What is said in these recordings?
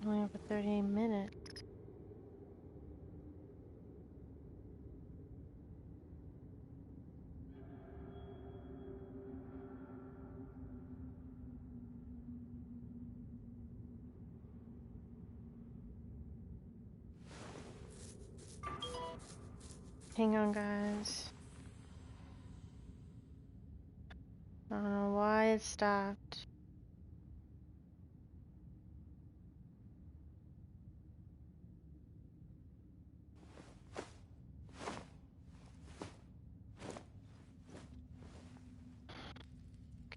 Only over 38 minutes. Hang on, guys. I don't know why it stopped.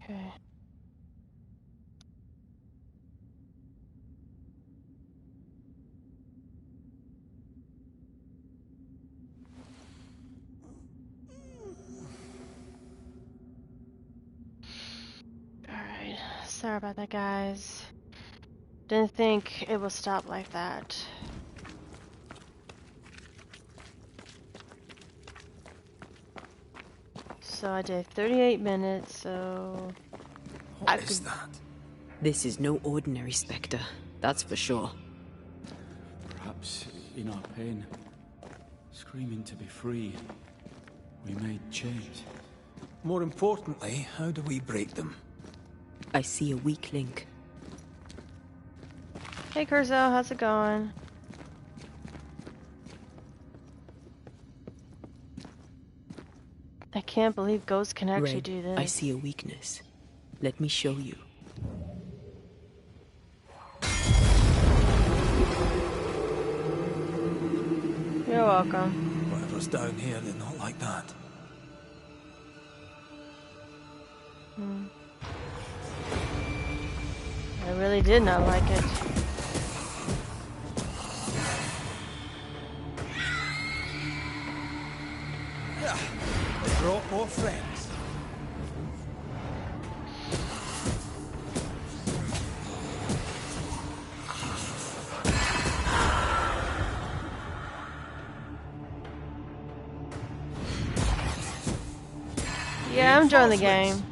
Okay. Alright. Sorry about that, guys. Didn't think it would stop like that. So I did 38 minutes, so... What is that? This is no ordinary spectre, that's for sure. Perhaps in our pain, screaming to be free, we made change. More importantly, how do we break them? I see a weak link. Hey, Curzel, how's it going? I can't believe ghosts can actually Red, do this. I see a weakness. Let me show you. You're welcome. Whatever's down here did not like that. I really did not like it. They brought more friends. Yeah, I'm enjoying the game.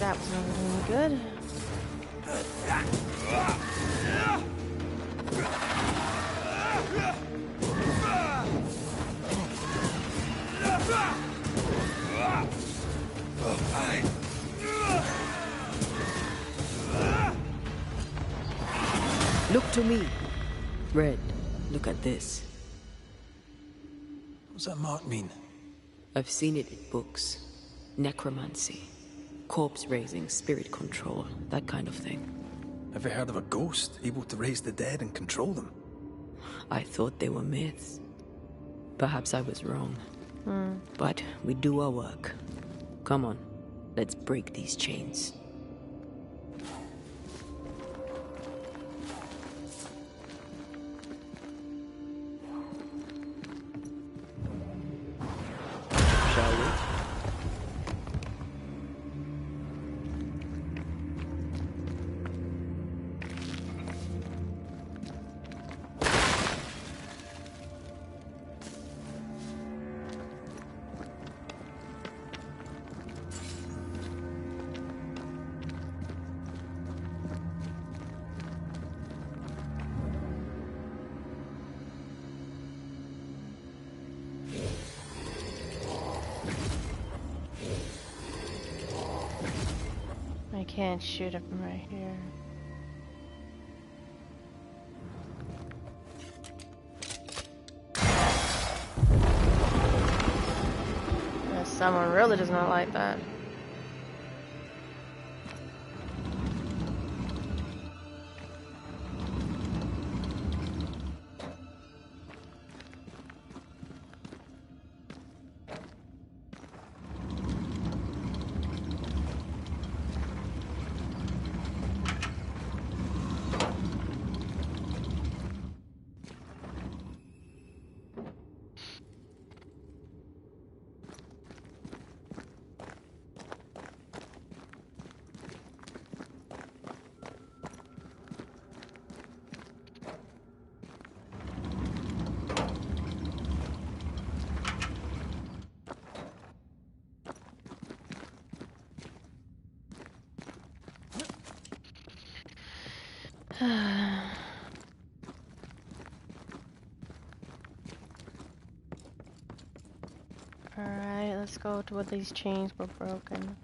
That was not really good. Look to me. Red, look at this. What does that mark mean? I've seen it in books. Necromancy. Corpse raising, spirit control, that kind of thing. Have you heard of a ghost able to raise the dead and control them? I thought they were myths. Perhaps I was wrong. But we do our work. Come on, let's break these chains. Shall we? I can't shoot it from right here. Yeah, someone really does not like that. Alright, let's go to where these chains were broken.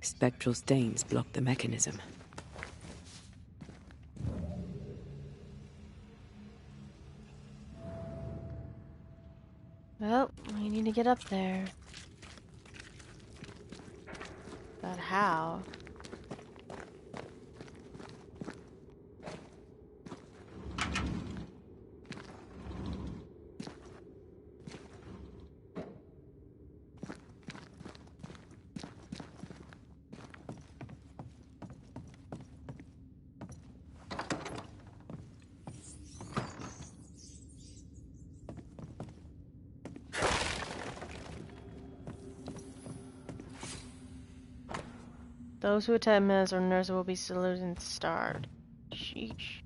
Spectral stains block the mechanism. Well, we need to get up there. But how? Those who attend meds or nurses will be saluted and starved. Sheesh.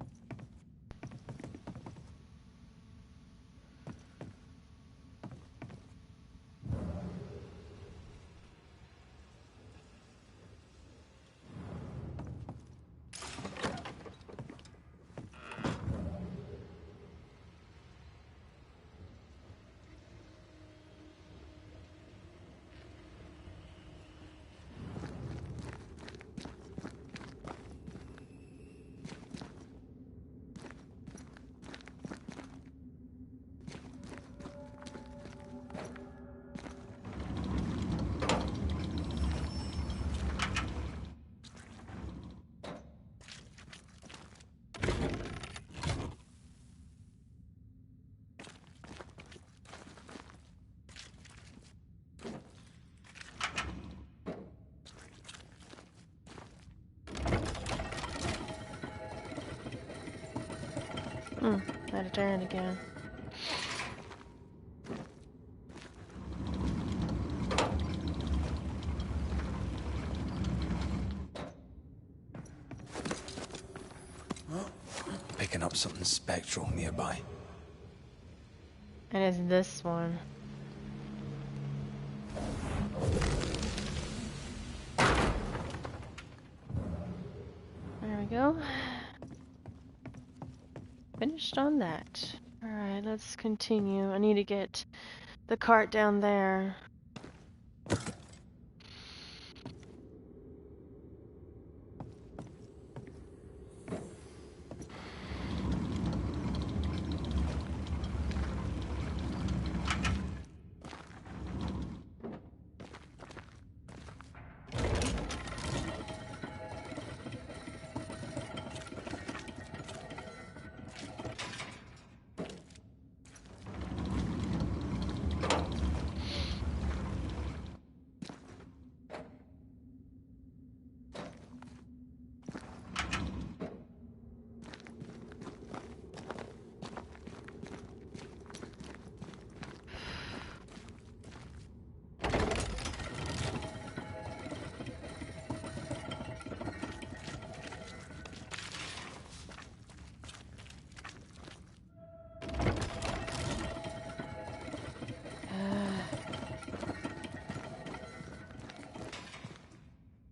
Had to turn it again. Picking up something spectral nearby. And it's this one. There we go. Finished on that. Alright, let's continue. I need to get the cart down there.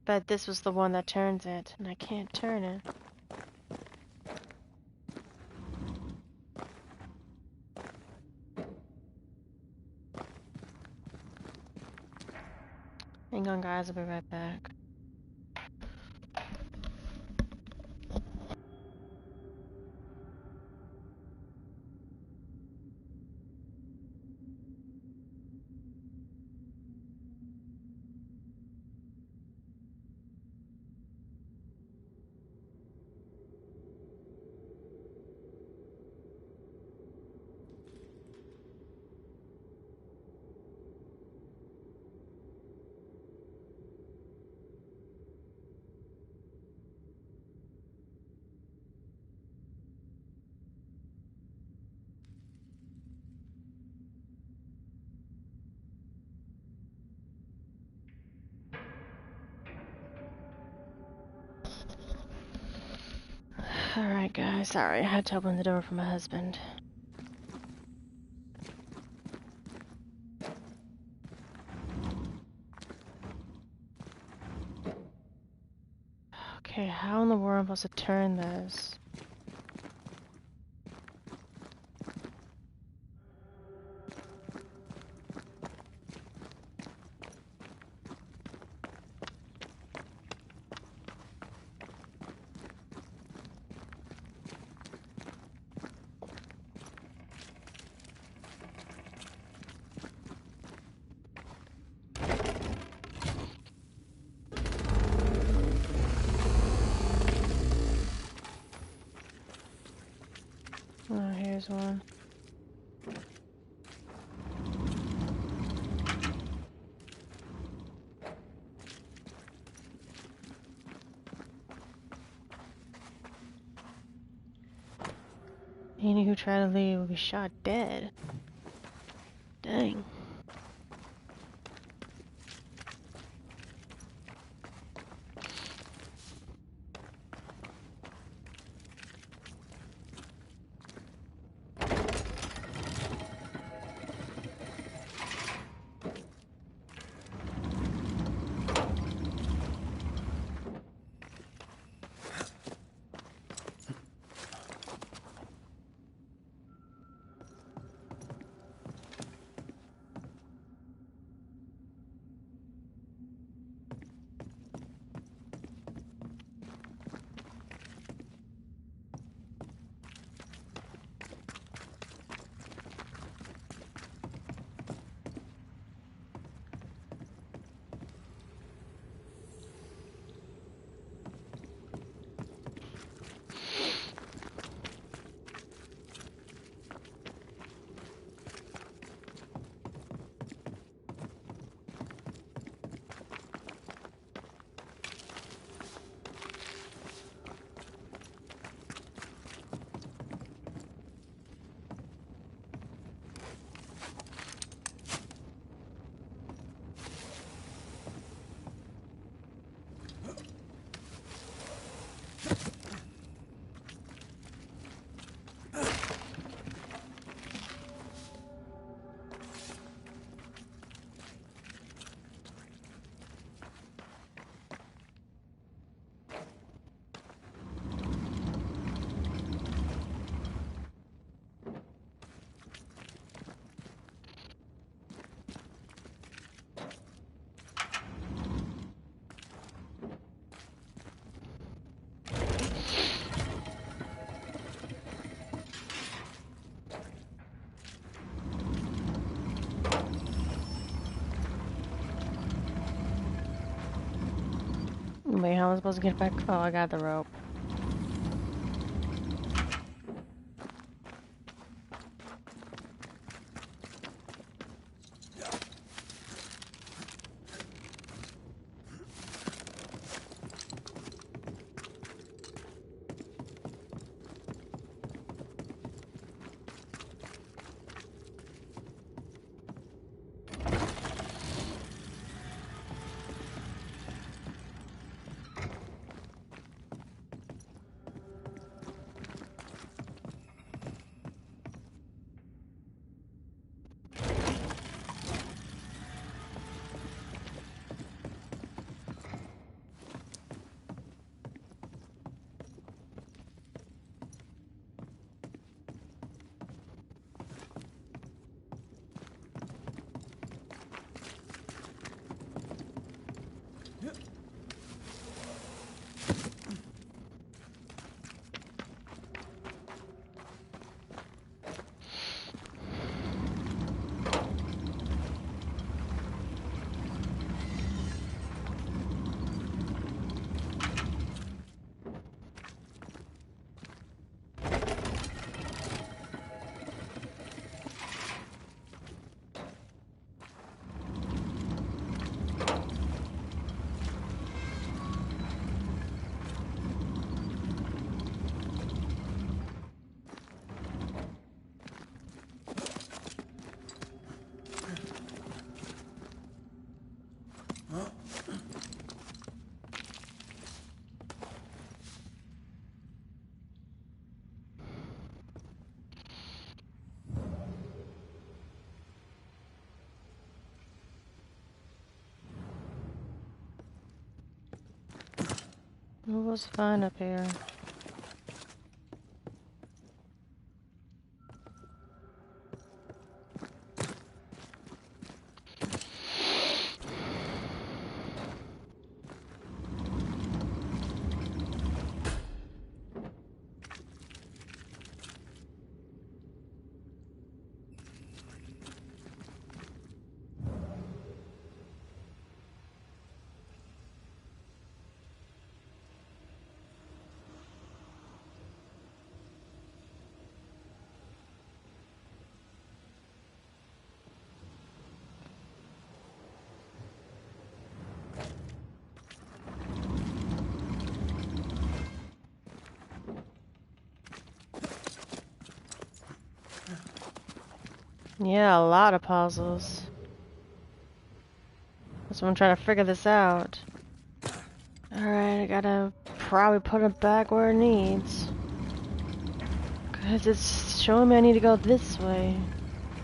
But this was the one that turns it, and I can't turn it. Hang on, guys, I'll be right back. Alright, guys. Sorry, I had to open the door for my husband. Okay, how in the world am I supposed to turn this? Oh, here's one. Any who try to leave will be shot dead. Dang. Wait, how am I supposed to get back? Oh, I got the rope. It was fine up here. Yeah, a lot of puzzles. That's why I'm trying to figure this out. Alright, I gotta probably put it back where it needs. Because it's showing me I need to go this way.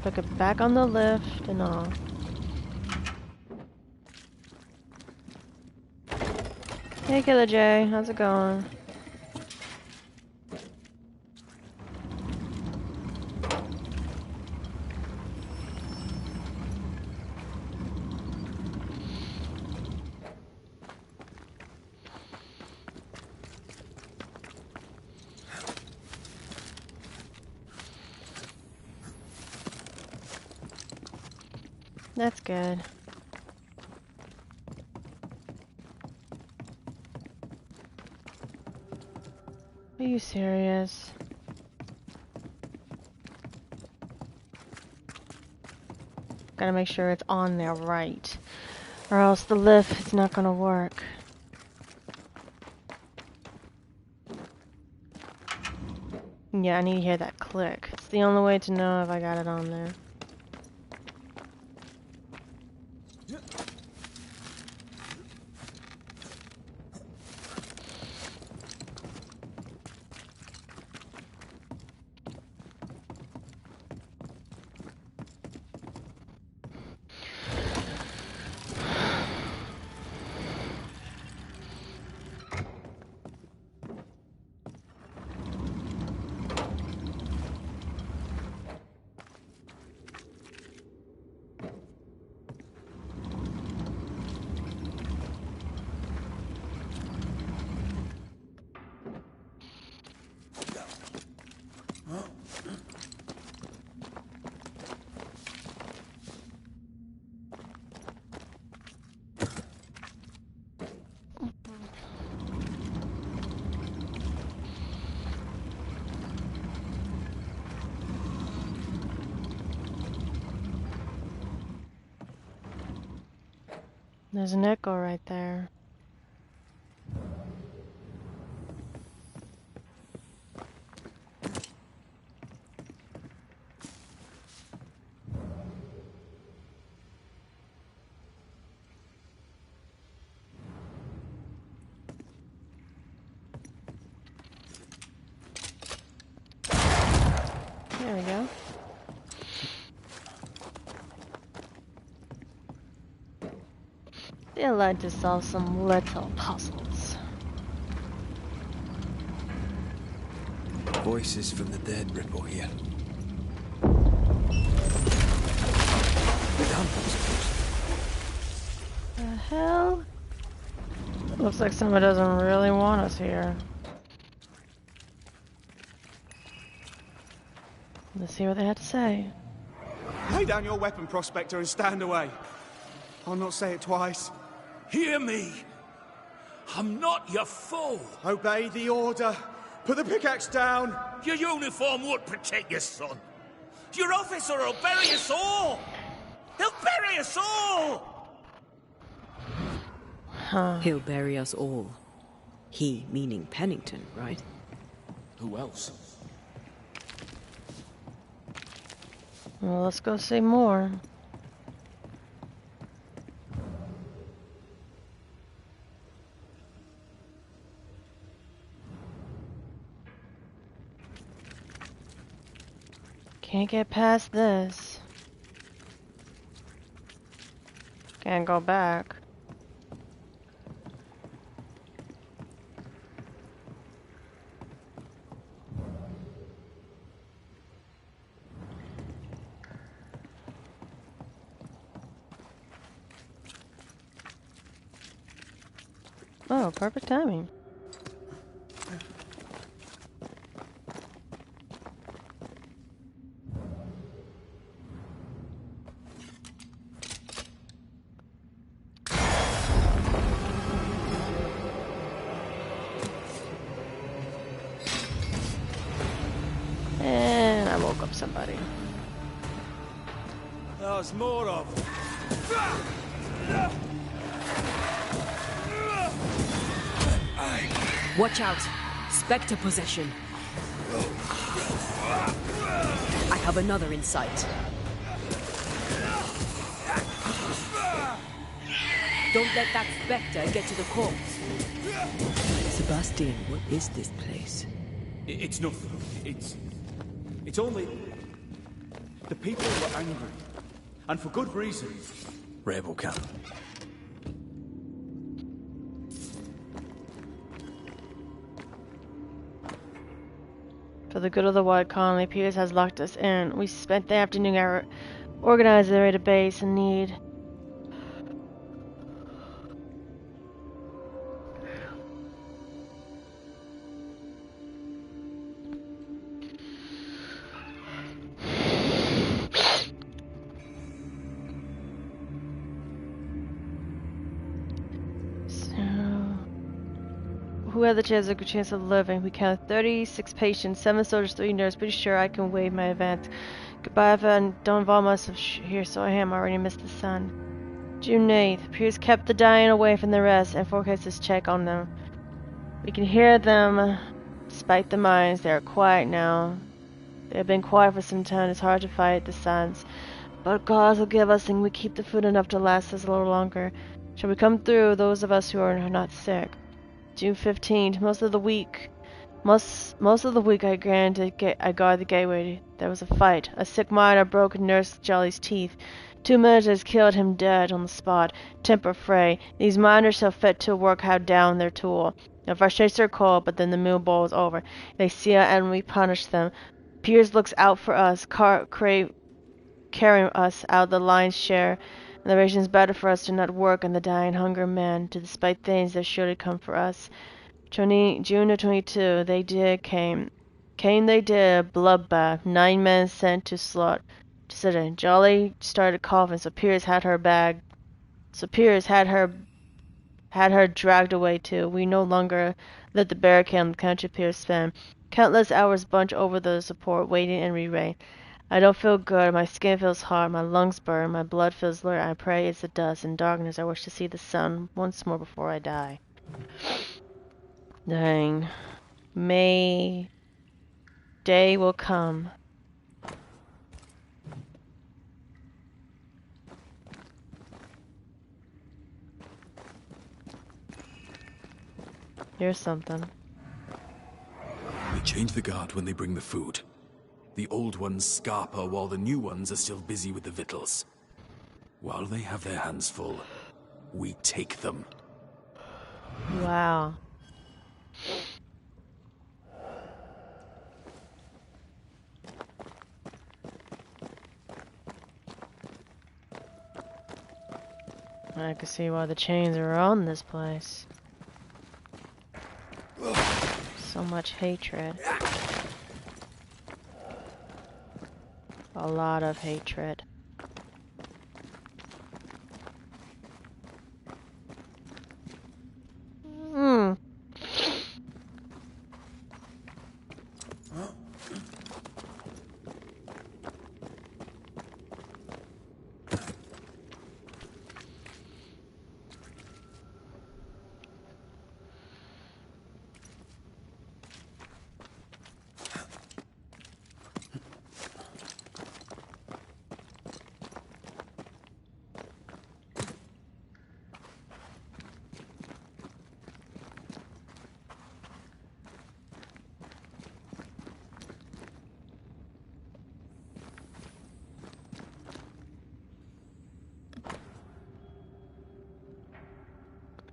Put it back on the lift and all. Hey Killer J, how's it going? That's good. Are you serious? Gotta make sure it's on there right. Or else the lift is not gonna work. Yeah, I need to hear that click. It's the only way to know if I got it on there. There's an echo right there. There we go. They like to solve some little puzzles. Voices from the dead ripple here. Damn those. The hell? Looks like someone doesn't really want us here. Let's see what they had to say. Lay down your weapon, Prospector, and stand away. I'll not say it twice. Hear me. I'm not your foe. Obey the order. Put the pickaxe down. Your uniform won't protect your son. Your officer will bury us all. He'll bury us all. Huh. He'll bury us all. He meaning Pennington, right? Who else? Well, let's go see more. Can't get past this. Can't go back. Oh, perfect timing. And I woke up somebody. There's more of them. Watch out! Spectre possession. I have another in sight. Don't let that spectre get to the corpse. Sebastian, what is this place? It's nothing. It's only... The people were angry. And for good reason. Rebel camp. For the good of the White Colony, Peters has locked us in. We spent the afternoon organizing the raid of base in need. Who had the chance of living? We counted 36 patients, 7 soldiers, 3 nurses. Pretty sure I can waive my advance. Goodbye, Evan. Don't involve myself here, so I am. I already missed the sun. June 8th. Pierce kept the dying away from the rest and forecasters check on them. We can hear them despite the mines. They are quiet now. They have been quiet for some time. It's hard to fight the silence. But God will give us and we keep the food enough to last us a little longer. Shall we come through, those of us who are not sick? June 15th. Most of the week I guard the gateway. There was a fight. A sick miner broke Nurse Jolly's teeth. 2 militants killed him dead on the spot. Temper fray. These miners have fit to work how down their tool. The frustrations are cold, but then the meal bowl is over. They see it and we punish them. Piers looks out for us, carrying us out the lion's share. And the ration's better for us to not work and the dying hunger men, to despite things that should come for us. June of 22, they did came. They did, bloodbath, 9 men sent to slaughter. Jolly started coughing, so Piers had her dragged away too. We no longer let the barricade on the country Piers spend. Countless hours bunch over the support, waiting and re-raid. I don't feel good. My skin feels hot. My lungs burn. My blood feels blurred. I pray it's the dust and darkness. I wish to see the sun once more before I die. Dang. May day will come. Here's something. They change the guard when they bring the food. The old ones scarper while the new ones are still busy with the victuals. While they have their hands full, we take them. Wow. I can see why the chains are on this place. So much hatred. A lot of hatred.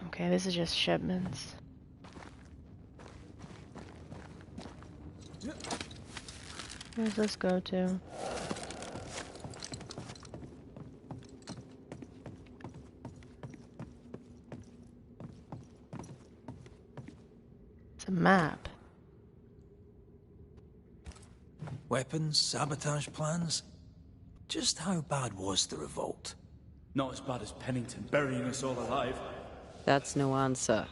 Okay, this is just shipments. Where's this go to? Weapons, sabotage plans? Just how bad was the revolt? Not as bad as Pennington burying us all alive. That's no answer.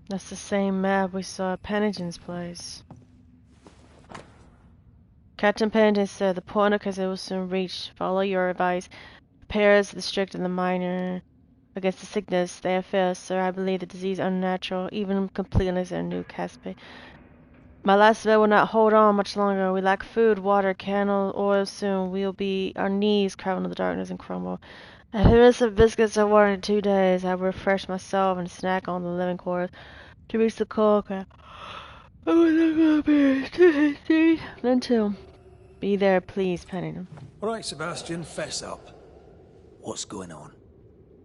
That's the same map we saw at Pennington's place. Captain Pennington said the point of Kazoo will soon reach. Follow your advice. Prepare the strict and the minor against the sickness they have faced, sir. I believe the disease unnatural, even completeness in New Caspe. My last vet will not hold on much longer. We lack food, water, candle, oil. Soon we'll be our knees crawl in the darkness and crumble. I've had some biscuits and water in 2 days. I will refresh myself and snack on the living quarters to reach the cold cap. I was not gonna be too hasty. Then too. Be there, please, Pennington. All right, Sebastian, fess up. What's going on?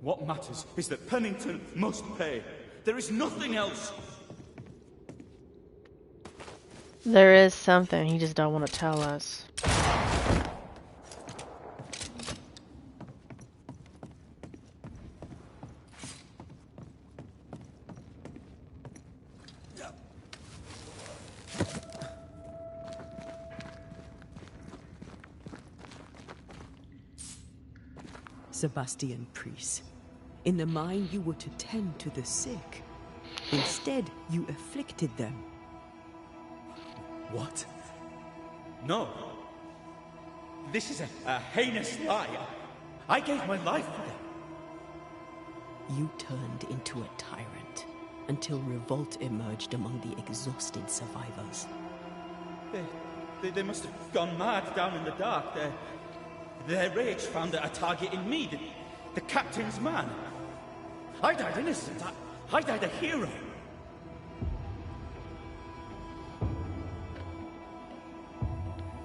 What matters is that Pennington must pay. There is nothing else. There is something, he just don't want to tell us. Sebastian Priest. In the mine, you were to tend to the sick. Instead, you afflicted them. What? No. This is a heinous lie. I gave my life for them. You turned into a tyrant until revolt emerged among the exhausted survivors. They must have gone mad down in the dark. Their rage found a target in me, the captain's man. I died innocent. I died a hero.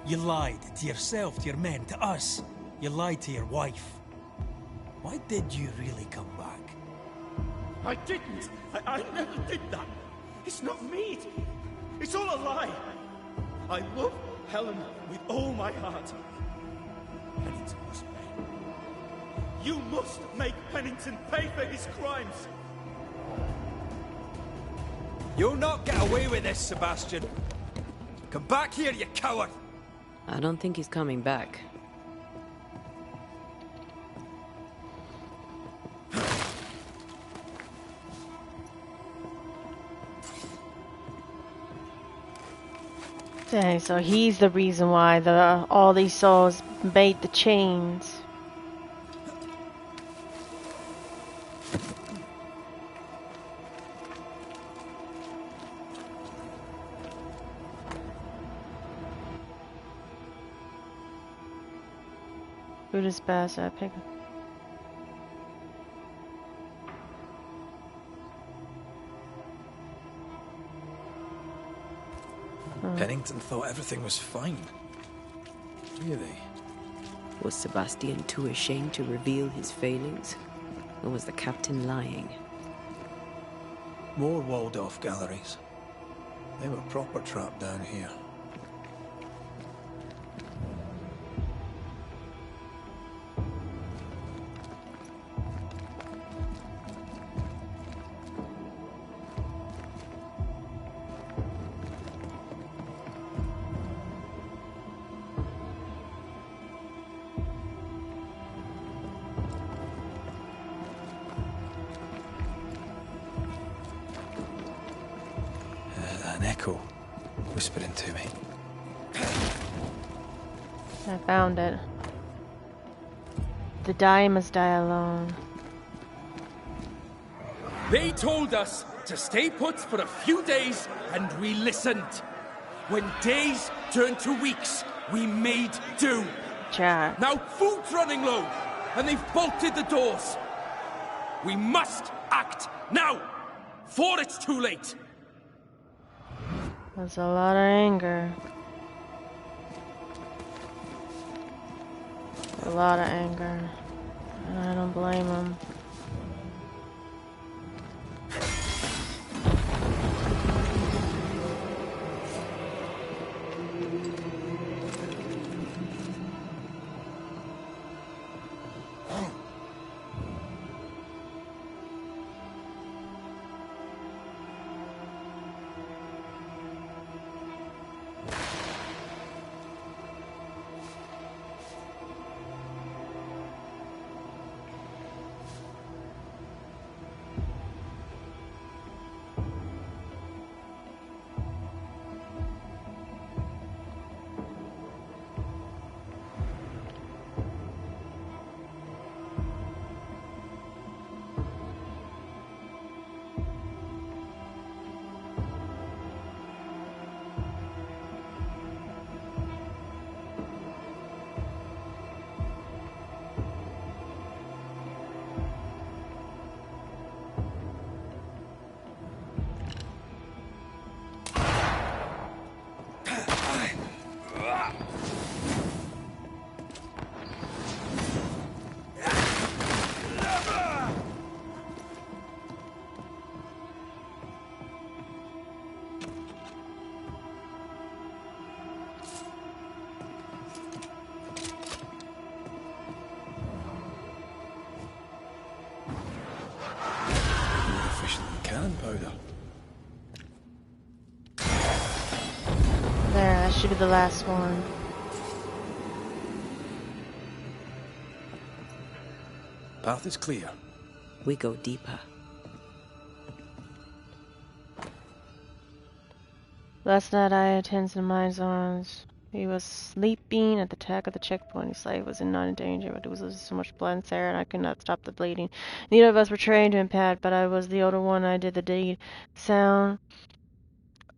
You lied to yourself, to your men, to us. You lied to your wife. Why did you really come back? I didn't. I never did that. It's not me. It's all a lie. I love Helen with all my heart. Pennington must pay. You must make Pennington pay for his crimes. You'll not get away with this, Sebastian. Come back here, you coward! I don't think he's coming back. Dang, so he's the reason why all these souls made the chains. Food is best at pick. Pennington thought everything was fine. Really? Was Sebastian too ashamed to reveal his failings? Or was the captain lying? More walled-off galleries. They were proper trapped down here. An echo whispering to me. I found it. The die must die alone. They told us to stay put for a few days, and we listened. When days turned to weeks, we made do. Jack. Now food's running low, and they've bolted the doors. We must act now, before it's too late. That's a lot of anger. A lot of anger. And I don't blame him. gunpowder. There, that should be the last one. Path is clear. We go deeper. Last night I attended to my zones. He was sleeping at the attack of the checkpoint. His life was in non-danger, but it was losing so much blood and Sarah, and I could not stop the bleeding. Neither of us were trained to impact, but I was the older one. I did the deed. Sound.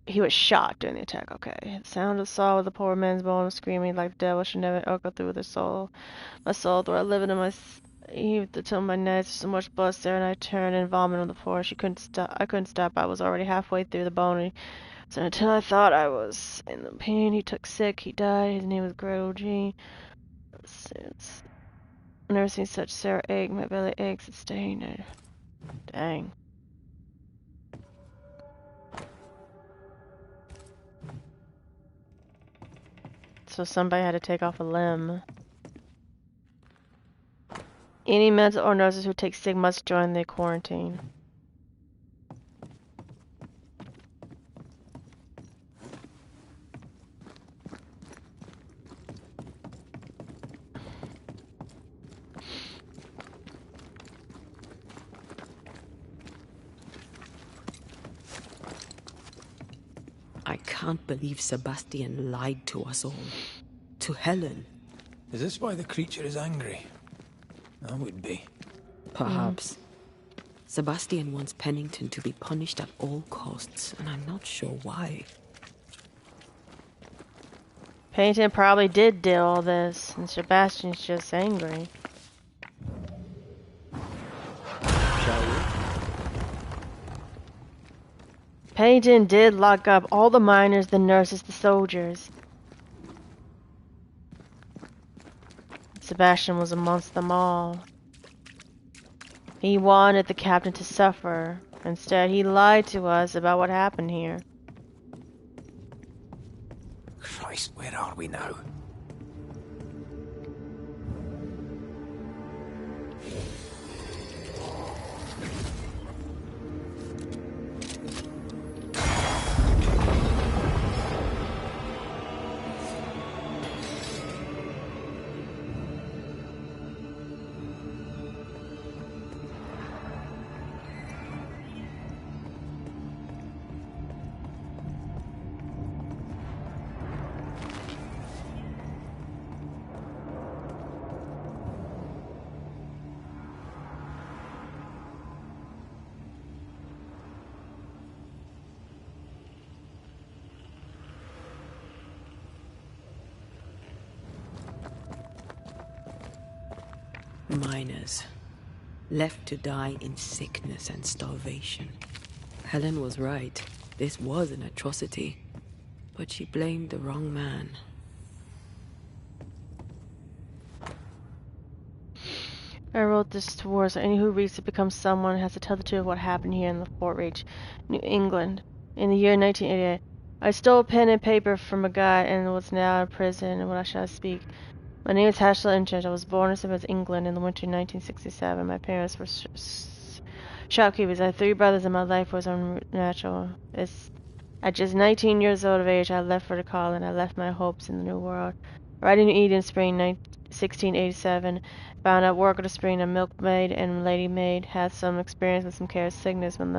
He was shot during the attack. Okay. The sound of saw with the poor man's bone screaming like the devil should never echo through the soul. My soul, though I live in my. He to my nights so much blood there, and I turned and vomited on the floor. She couldn't stop. I couldn't stop. I was already halfway through the bone. So until I thought I was in the pain, he took sick. He died. His name was Groji. Since never seen such Sarah ache. My belly aches. It's staying. Dang. So somebody had to take off a limb. Any mental or nurses who take sick must join the quarantine. I can't believe Sebastian lied to us all. To Helen. Is this why the creature is angry? I would be. Perhaps. Sebastian wants Pennington to be punished at all costs, and I'm not sure why. Pennington probably did do all this, and Sebastian's just angry. Shall we? Pennington did lock up all the miners, the nurses, the soldiers. Sebastian was amongst them all. He wanted the captain to suffer. Instead, he lied to us about what happened here. Christ, where are we now? Miners. Left to die in sickness and starvation. Helen was right. This was an atrocity. But she blamed the wrong man. I wrote this towards any who reads to become someone has to tell the truth of what happened here in the Fort Reach, New England, in the year 1988. I stole pen and paper from a guy and was now in prison, and what shall I speak? My name is Ashley Inchurch. I was born in St. England in the winter of 1967. My parents were shopkeepers. I had 3 brothers, and my life was unnatural. At just 19 years old of age, I left for the colony. I left my hopes in the new world. Riding in Eden Spring, 1687, found out work at the spring. A milkmaid and lady maid had some experience with some care of sickness when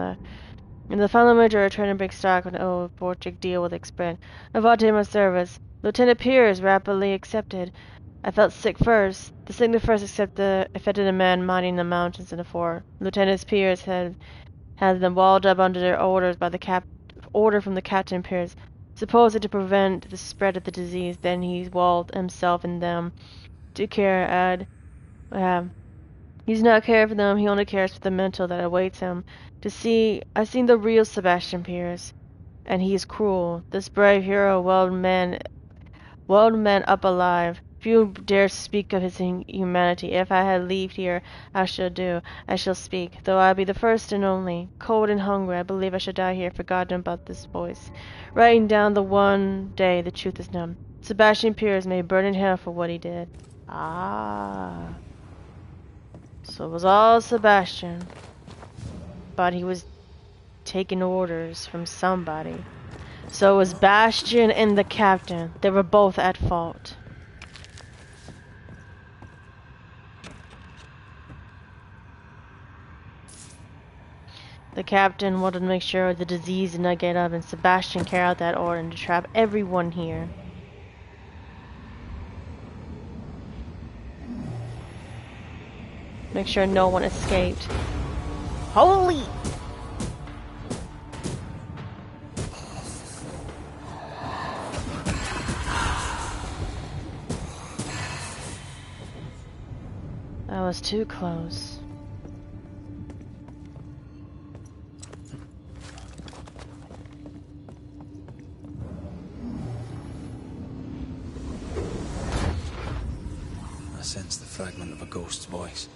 in the final winter, I returned to big stock with an old Portuguese deal with Express. I volunteered my service. Lieutenant Pierce rapidly accepted. I felt sick first. The sickness first affected a man mining the mountains in the fort. Lieutenant Pierce had them walled up under their orders by the order from the Captain Pierce, supposedly to prevent the spread of the disease. Then he walled himself and them to care he does not care for them, he only cares for the mental that awaits him. I've seen the real Sebastian Pierce, and he is cruel. This brave hero welled man up alive. Few dare speak of his humanity. If I had lived here, I shall speak, though I be the first and only. Cold and hungry, I believe I shall die here, forgotten about this voice. Writing down the one day the truth is known. Sebastian Pierce may burn in hell for what he did. Ah. So it was all Sebastian. But he was taking orders from somebody. So it was Bastion and the captain. They were both at fault. The captain wanted to make sure the disease did not get up, and Sebastian carried out that order and to trap everyone here. Make sure no one escaped. Holy! That was too close. I sense the fragment of a ghost's voice.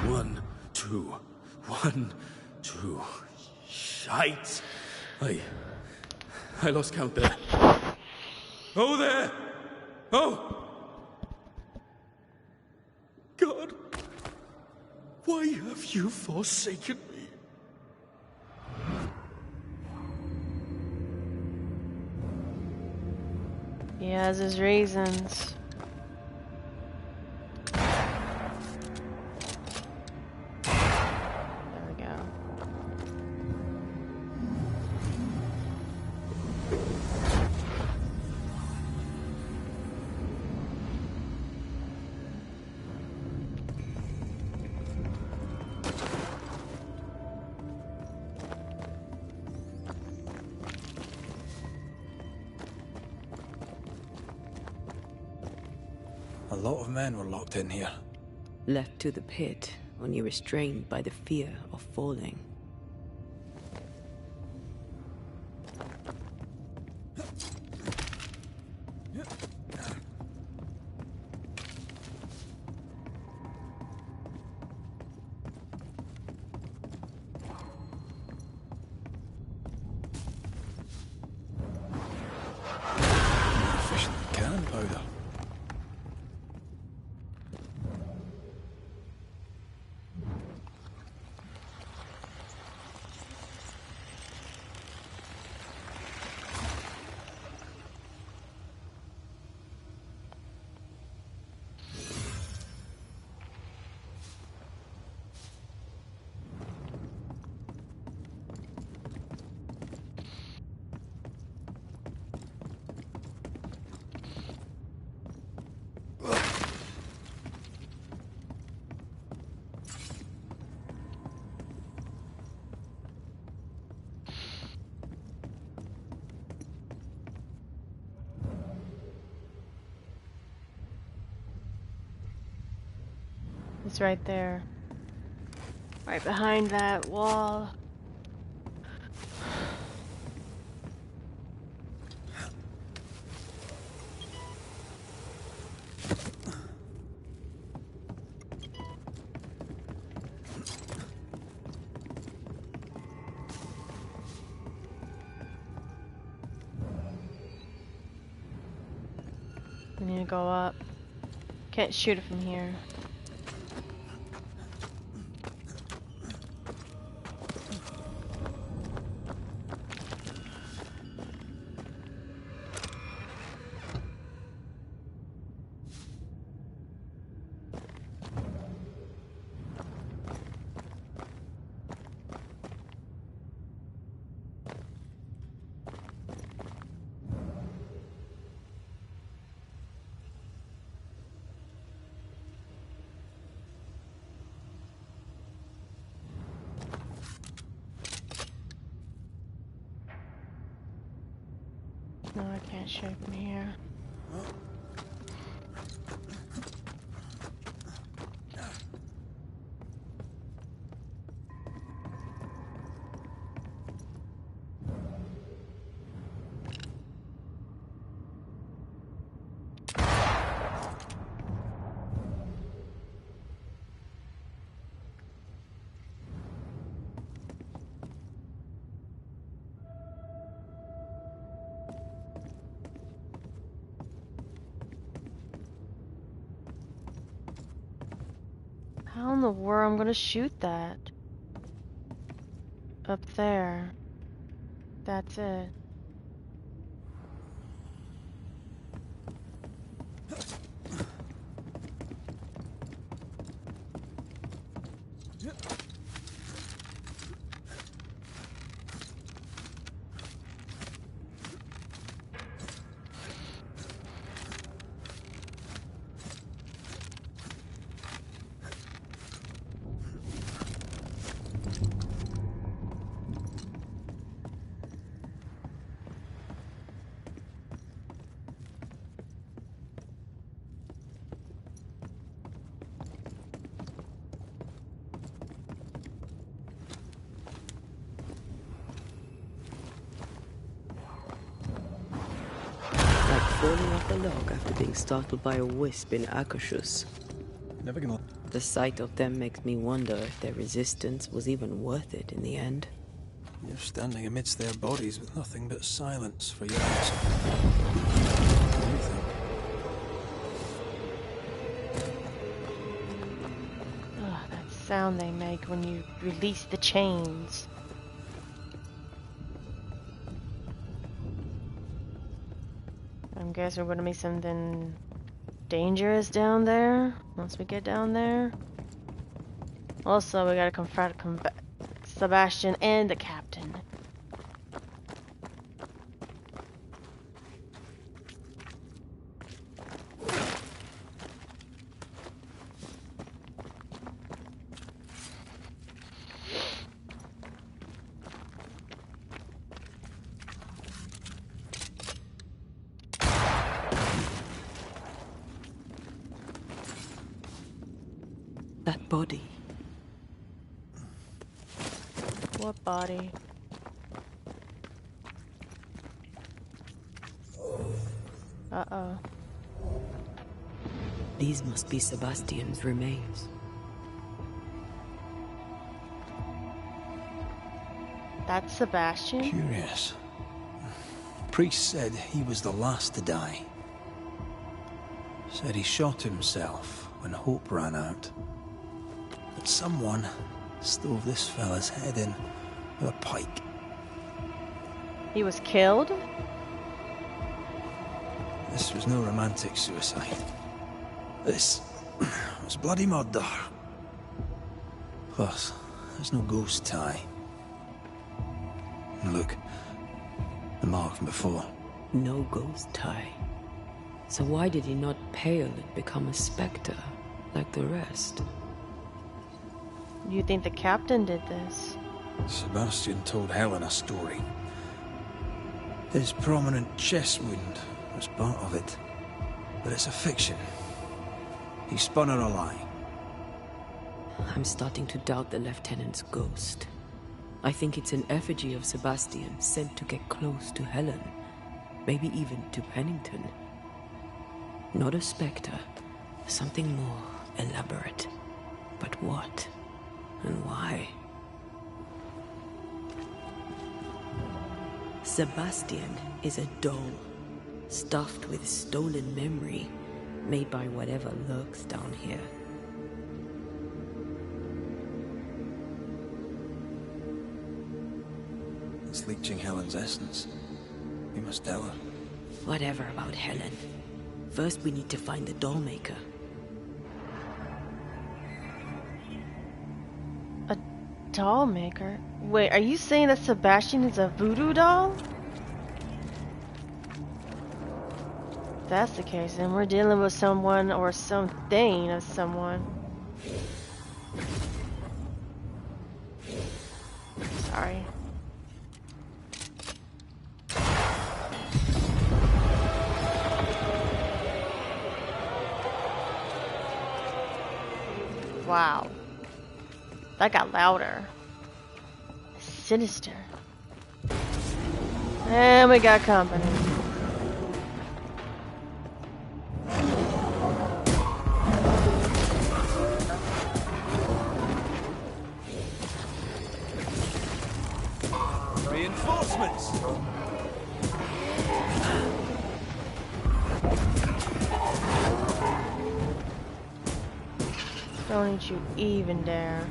1, 2, 1, 2. Shite! I lost count there. Oh, there! Oh! God, why have you forsaken me? He has his reasons. There we go. A lot of men were locked in here. Left to the pit, only restrained by the fear of falling. Efficient cannon powder. It's right there. Right behind that wall. We need to go up. Can't shoot it from here. No, I can't shoot from here. How in the world I'm gonna shoot that? Up there. That's it. Falling off a log after being startled by a wisp in Akashus. Never gonna... The sight of them makes me wonder if their resistance was even worth it in the end. You're standing amidst their bodies with nothing but silence for yours. Ugh, that sound they make when you release the chains. I guess we're gonna make something dangerous down there once we get down there. Also, we gotta confront Sebastian and the captain. That body. What body? Uh-oh. These must be Sebastian's remains. That's Sebastian? Curious. The priest said he was the last to die. Said he shot himself when hope ran out. But someone stove this fella's head in with a pike. He was killed? This was no romantic suicide. This was bloody murder. Plus, there's no ghost tie. And look, the mark from before. No ghost tie. So why did he not pale and become a specter like the rest? You think the captain did this? Sebastian told Helen a story. His prominent chest wound was part of it. But it's a fiction. He spun her a lie. I'm starting to doubt the lieutenant's ghost. I think it's an effigy of Sebastian sent to get close to Helen. Maybe even to Pennington. Not a specter. Something more elaborate. But what? And why? Sebastian is a doll, stuffed with stolen memory, made by whatever lurks down here. It's leeching Helen's essence. We must tell her. Whatever about Helen. First we need to find the doll maker. A doll maker? Wait, are you saying that Sebastian is a voodoo doll? If that's the case, then we're dealing with someone or something of someone. Sorry. Wow. That got louder. Sinister. And we got company. Reinforcements! Don't Don't you even dare.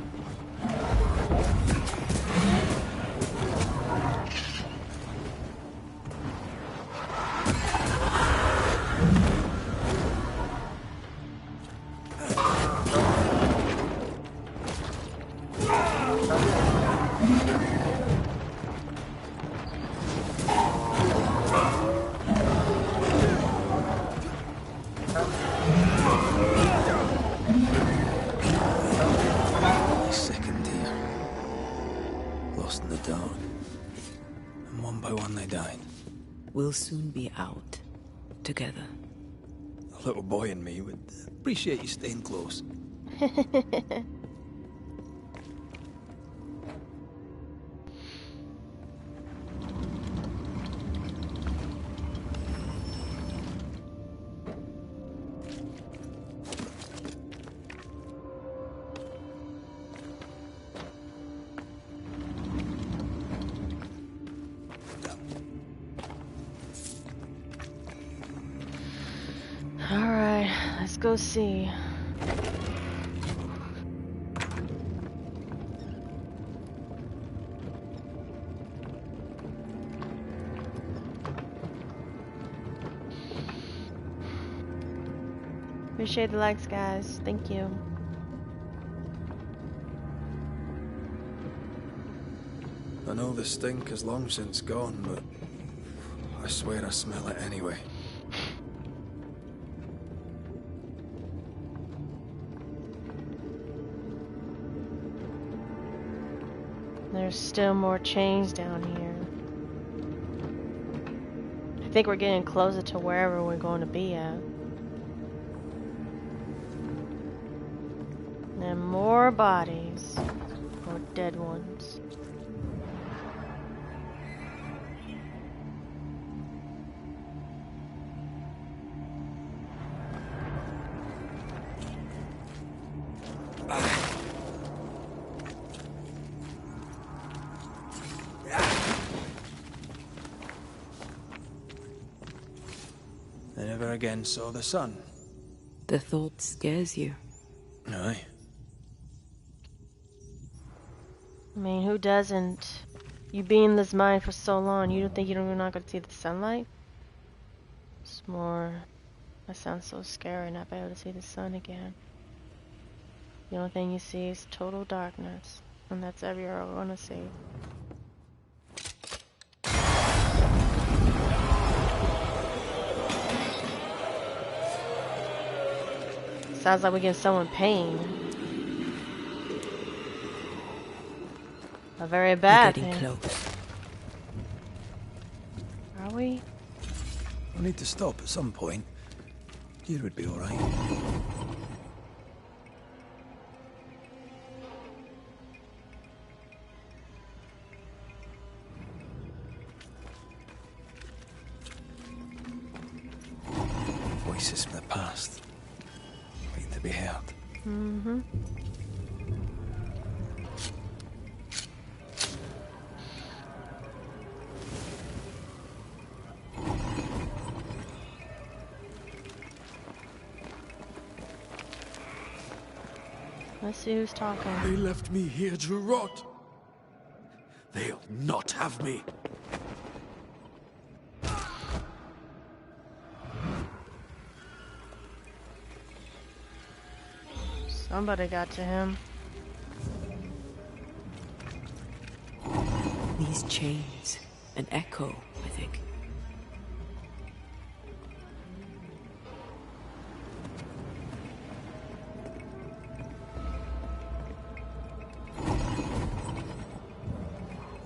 Second here. Lost in the dark. And one by one they died. We'll soon be out. Together. A little boy and me would appreciate you staying close. Alright, let's go see. Appreciate the likes, guys. Thank you. I know the stink is long since gone, but I swear I smell it anyway. There's still more chains down here. I think we're getting closer to wherever we're going to be at. And more bodies. Or dead ones. I never again saw the sun. The thought scares you. Aye. I mean, who doesn't? You be in this mine for so long, you don't think you're not going to see the sunlight? It's more... That sounds so scary, not be able to see the sun again. The only thing you see is total darkness. And that's all you're going to see. Sounds like we're getting someone pain. A very bad We're getting thing. close. Are we? I need to stop at some point. Here would be alright. Voices from the past. Waiting to be heard. Mm-hmm. Let's see who's talking. They left me here to rot. They'll not have me. Somebody got to him. These chains. An echo, I think.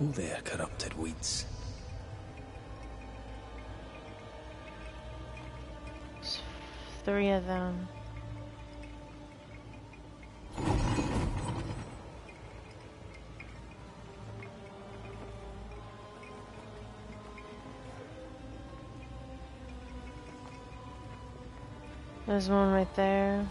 Oh, there, corrupted weeds. There's 3 of them. There's one right there.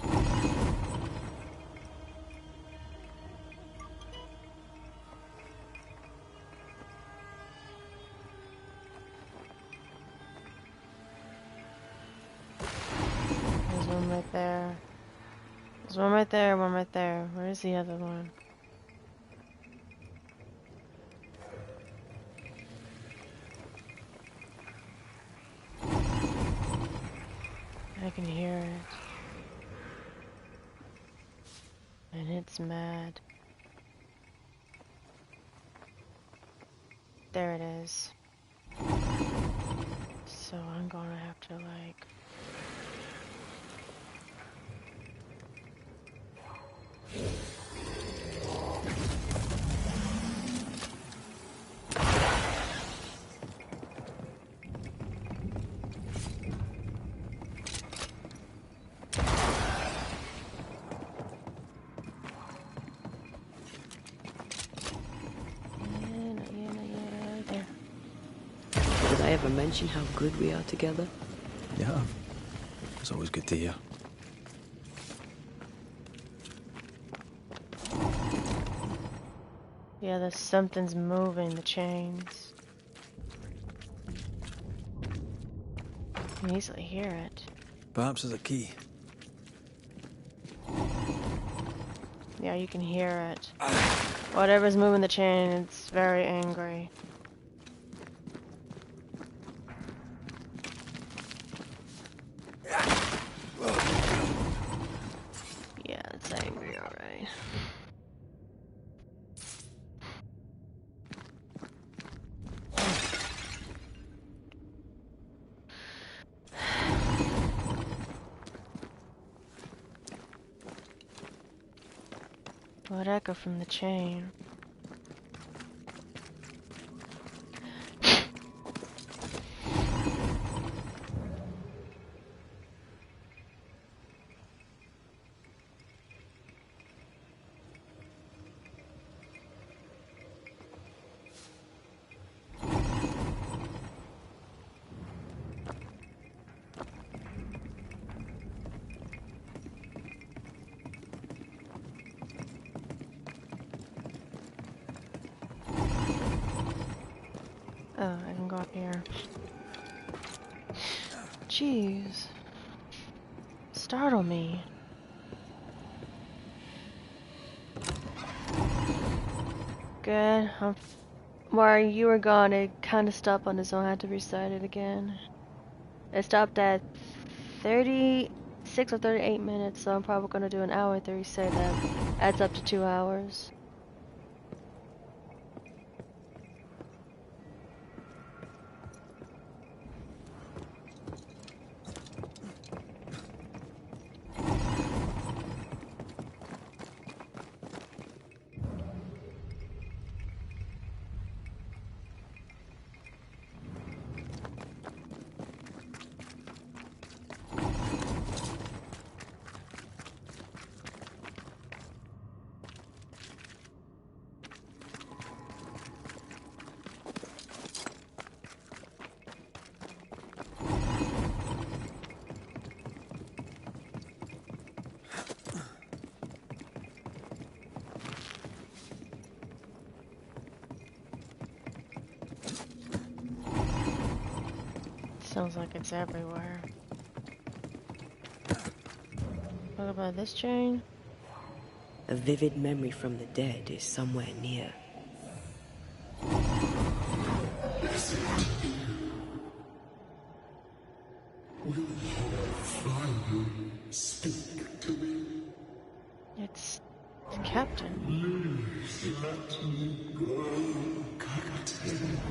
There's one right there. There's one right there, one right there. Where's the other one? I can hear it. And it's mad. There it is. So I'm gonna have to like... There. Did I ever mention how good we are together? Yeah. It's always good to hear. Yeah, there's something's moving the chains. I can easily hear it. Perhaps there's a key. Yeah, you can hear it. Whatever's moving the chain, it's very angry. Yeah, it's angry, alright. What echo from the chain? Oh, I can go up here. Jeez. Startle me. Good. While you were gone, it kind of stopped on its own. I had to restart it again. It stopped at 36 or 38 minutes, so I'm probably going to do an hour 36. That adds up to 2 hours. Sounds like it's everywhere. What about this chain? A vivid memory from the dead is somewhere near. It's Captain.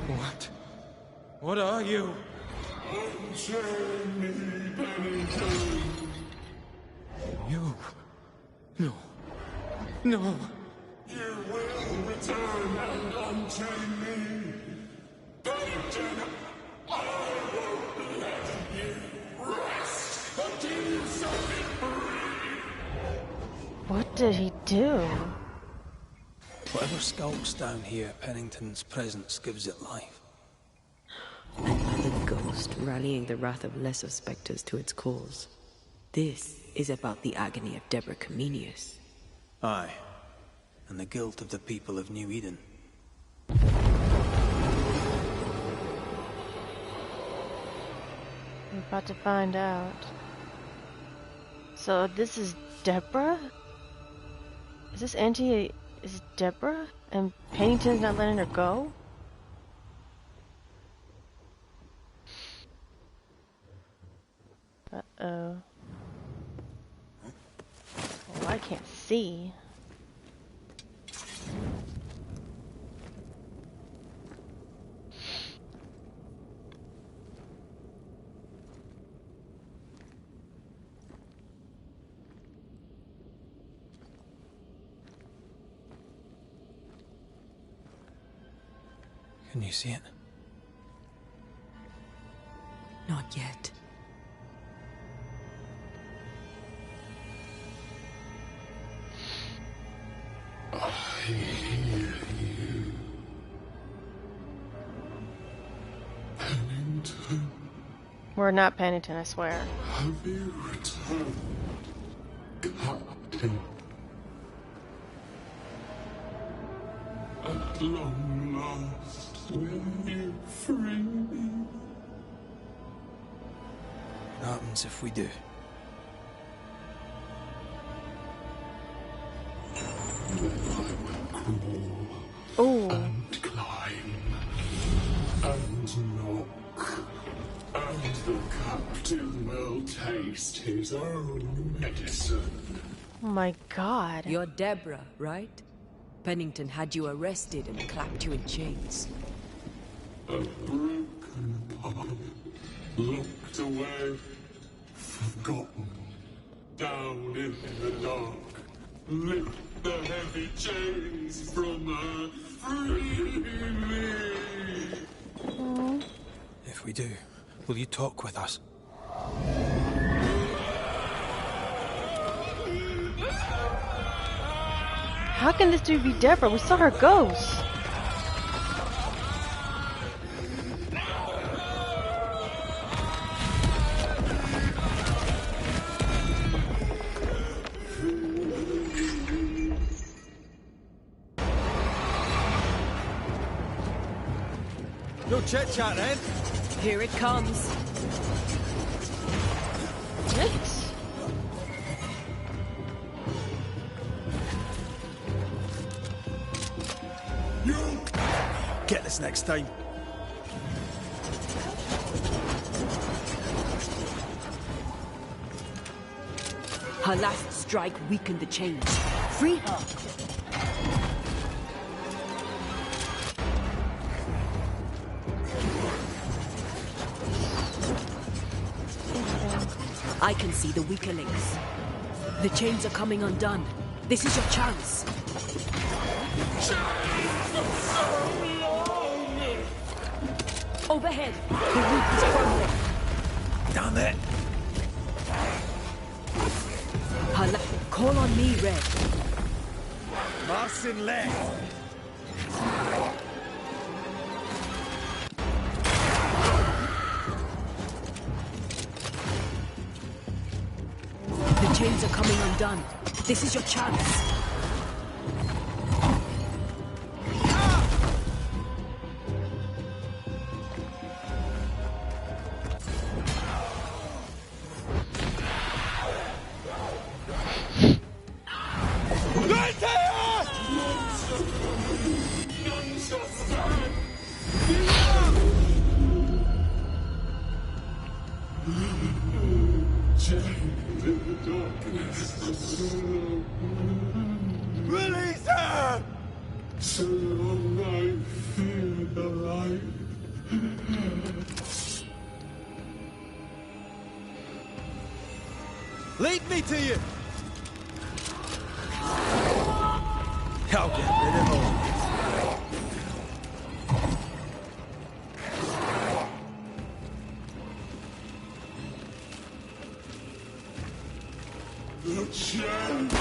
What? What are you? You? No. No. You will return and unchain me. Pennington, I won't let you rest until you set me free. What did he do? Whatever skulks down here, Pennington's presence gives it life. Another ghost rallying the wrath of lesser specters to its cause. This is about the agony of Deborah Comenius. Aye, and the guilt of the people of New Eden. We're about to find out. So this is Deborah? Is this Auntie? Is it Deborah? And Pennington's not letting her go? Uh-oh. Oh, I can't see. Can you see it? Not yet. I hear you. Pennington, We're not Pennington, I swear. have you returned, Captain? At long last, will you free me? What happens if we do? Then I will crawl Oh, and climb and knock, and the captain will taste his own medicine. oh my God. You're Deborah, right? Pennington had you arrested and clapped you in chains. A broken part, locked away, forgotten, down in the dark. Lift the heavy chains from her, free me! If we do, will you talk with us? How can this dude be Deborah? We saw her ghost. No chit-chat then. Here it comes. Yikes. Get this next time. Her last strike weakened the chains. Free her. I can see the weaker links. The chains are coming undone. This is your chance. Overhead, the roof is crumbling. Damn it! Call on me, Red. Marcin left. The chains are coming undone. This is your chance. Release her! So long I feel alive. Lead me to you! I'll get rid of all. The chance!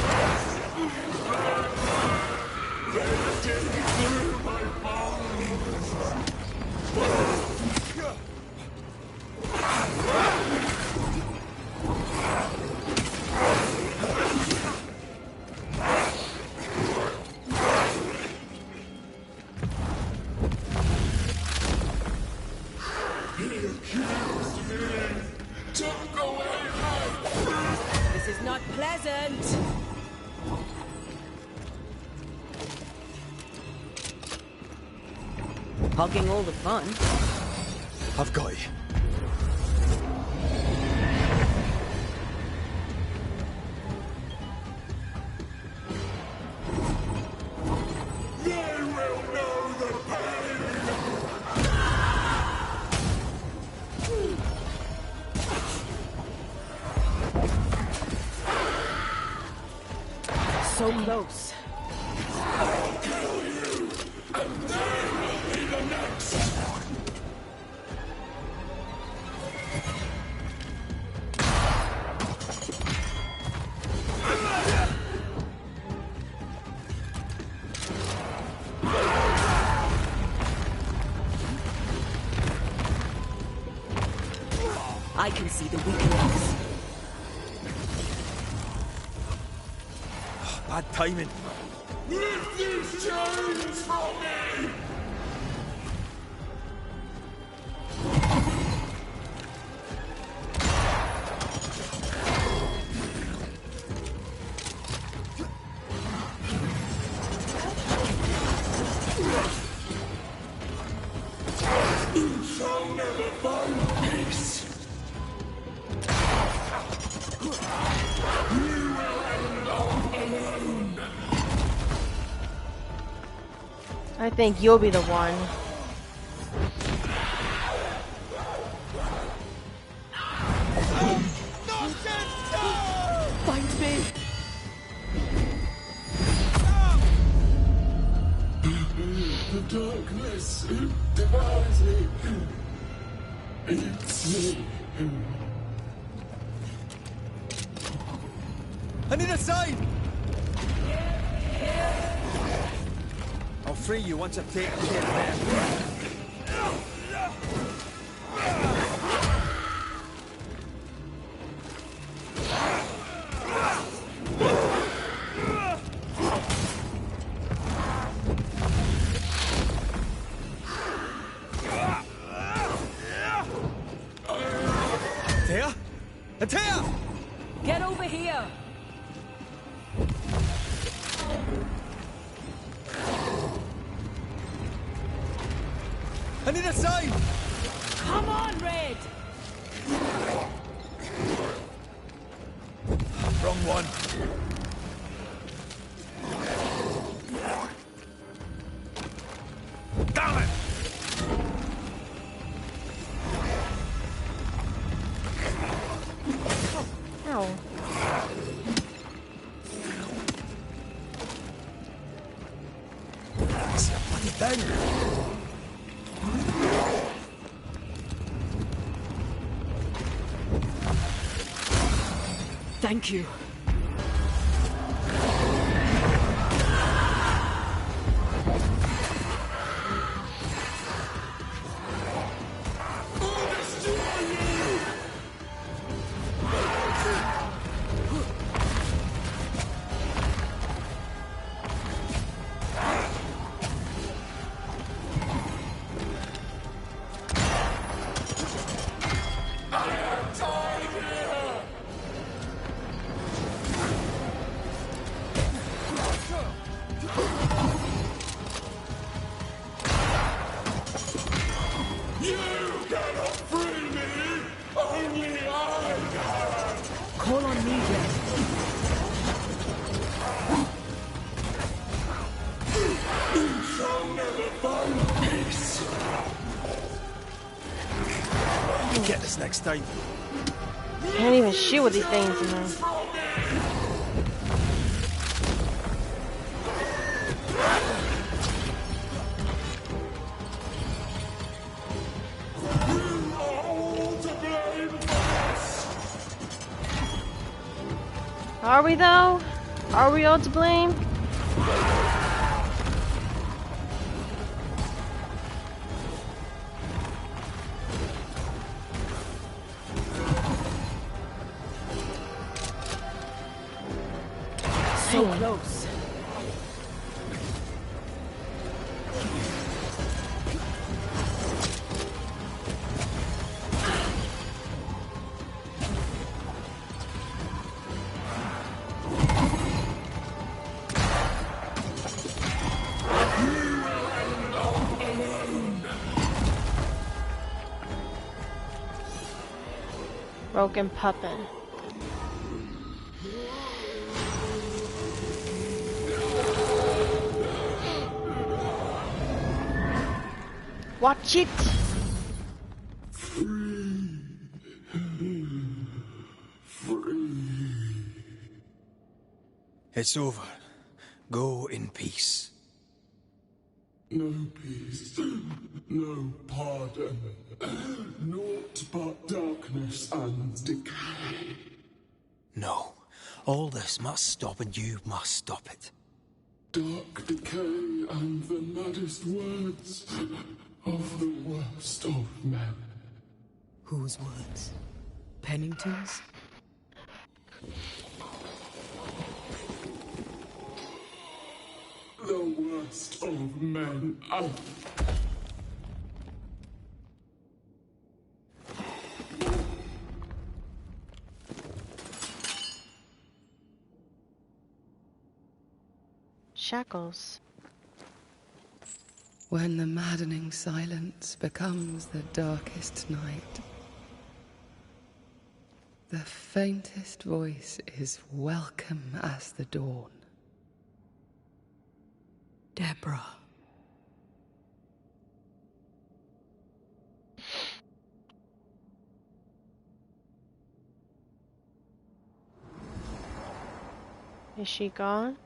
They're digging through my bones! Hogging all the fun. I've got you. They will know the pain! So close. I'll kill you, and they will be the next! I can see the weak links. Bad timing. Lift these chains from me! You shall never find peace! You will end up alone! I think you'll be the one. Find me! The darkness, it devours me. Eats me. I need a sign! I'll free you once I've taken care of them. Atea? Atea! Get over here! I need a sign! Come on, Red! Wrong one. Damn it! Ow. That's a bloody thing. Thank you. You cannot free me! Only I can! Call on me, Red. You shall never find peace! Get this next time. Can't even shoot with these things, you know. You are all to blame for this! Are we though? Are we all to blame? So close. You will end up alone! Broken puppet. Watch it! It's over. Go in peace. No peace, no pardon, naught but darkness and decay. No. All this must stop, and you must stop it. Dark decay and the maddest words of the worst of men. Whose words? Pennington's? The worst of men. Shackles. When the maddening silence becomes the darkest night, the faintest voice is welcome as the dawn. Deborah. Is she gone?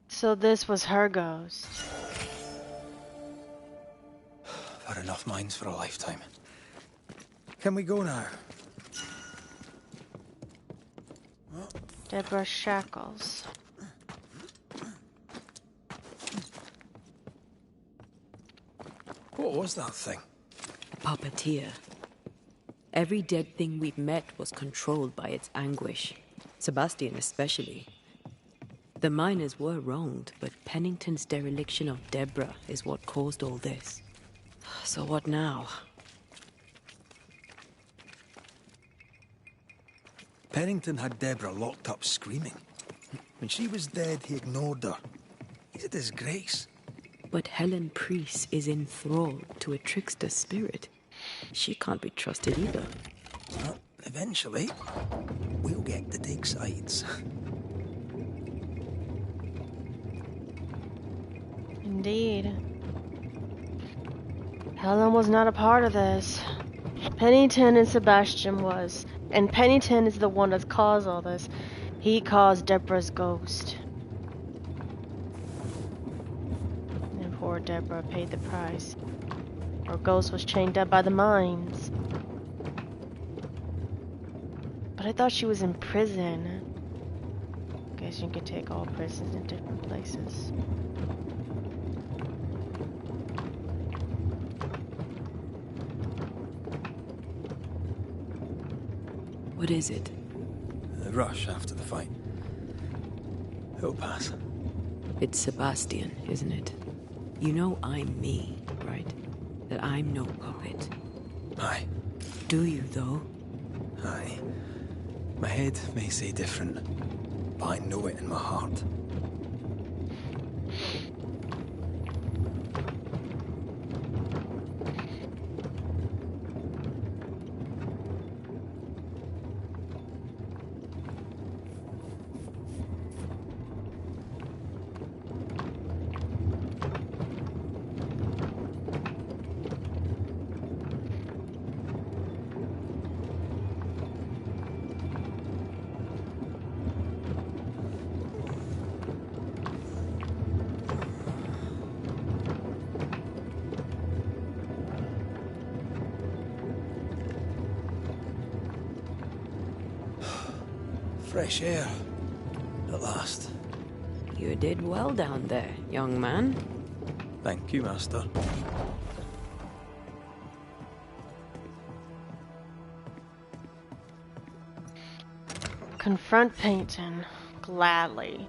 So this was her ghost. I've had enough minds for a lifetime. Can we go now? Deborah Shackles. What was that thing? A puppeteer. Every dead thing we've met was controlled by its anguish. Sebastian especially. The miners were wronged, but Pennington's dereliction of Deborah is what caused all this. So what now? Pennington had Deborah locked up screaming. When she was dead, he ignored her. He's a disgrace. But Helen Priest is enthralled to a trickster spirit. She can't be trusted either. Well, eventually, we'll get to take sides. Indeed. Helen was not a part of this. Pennington and Sebastian was. And Pennington is the one that's caused all this. He caused Deborah's ghost. And poor Deborah paid the price. Her ghost was chained up by the mines. But I thought she was in prison. Guess you could take all prisons in different places. What is it? The rush after the fight. It'll pass. It's Sebastian, isn't it? You know I'm me, right? That I'm no puppet. Aye. Do you, though? Aye. My head may say different, but I know it in my heart. Fresh air. At last. You did well down there, young man. Thank you, Master. Confront Pennington. Gladly.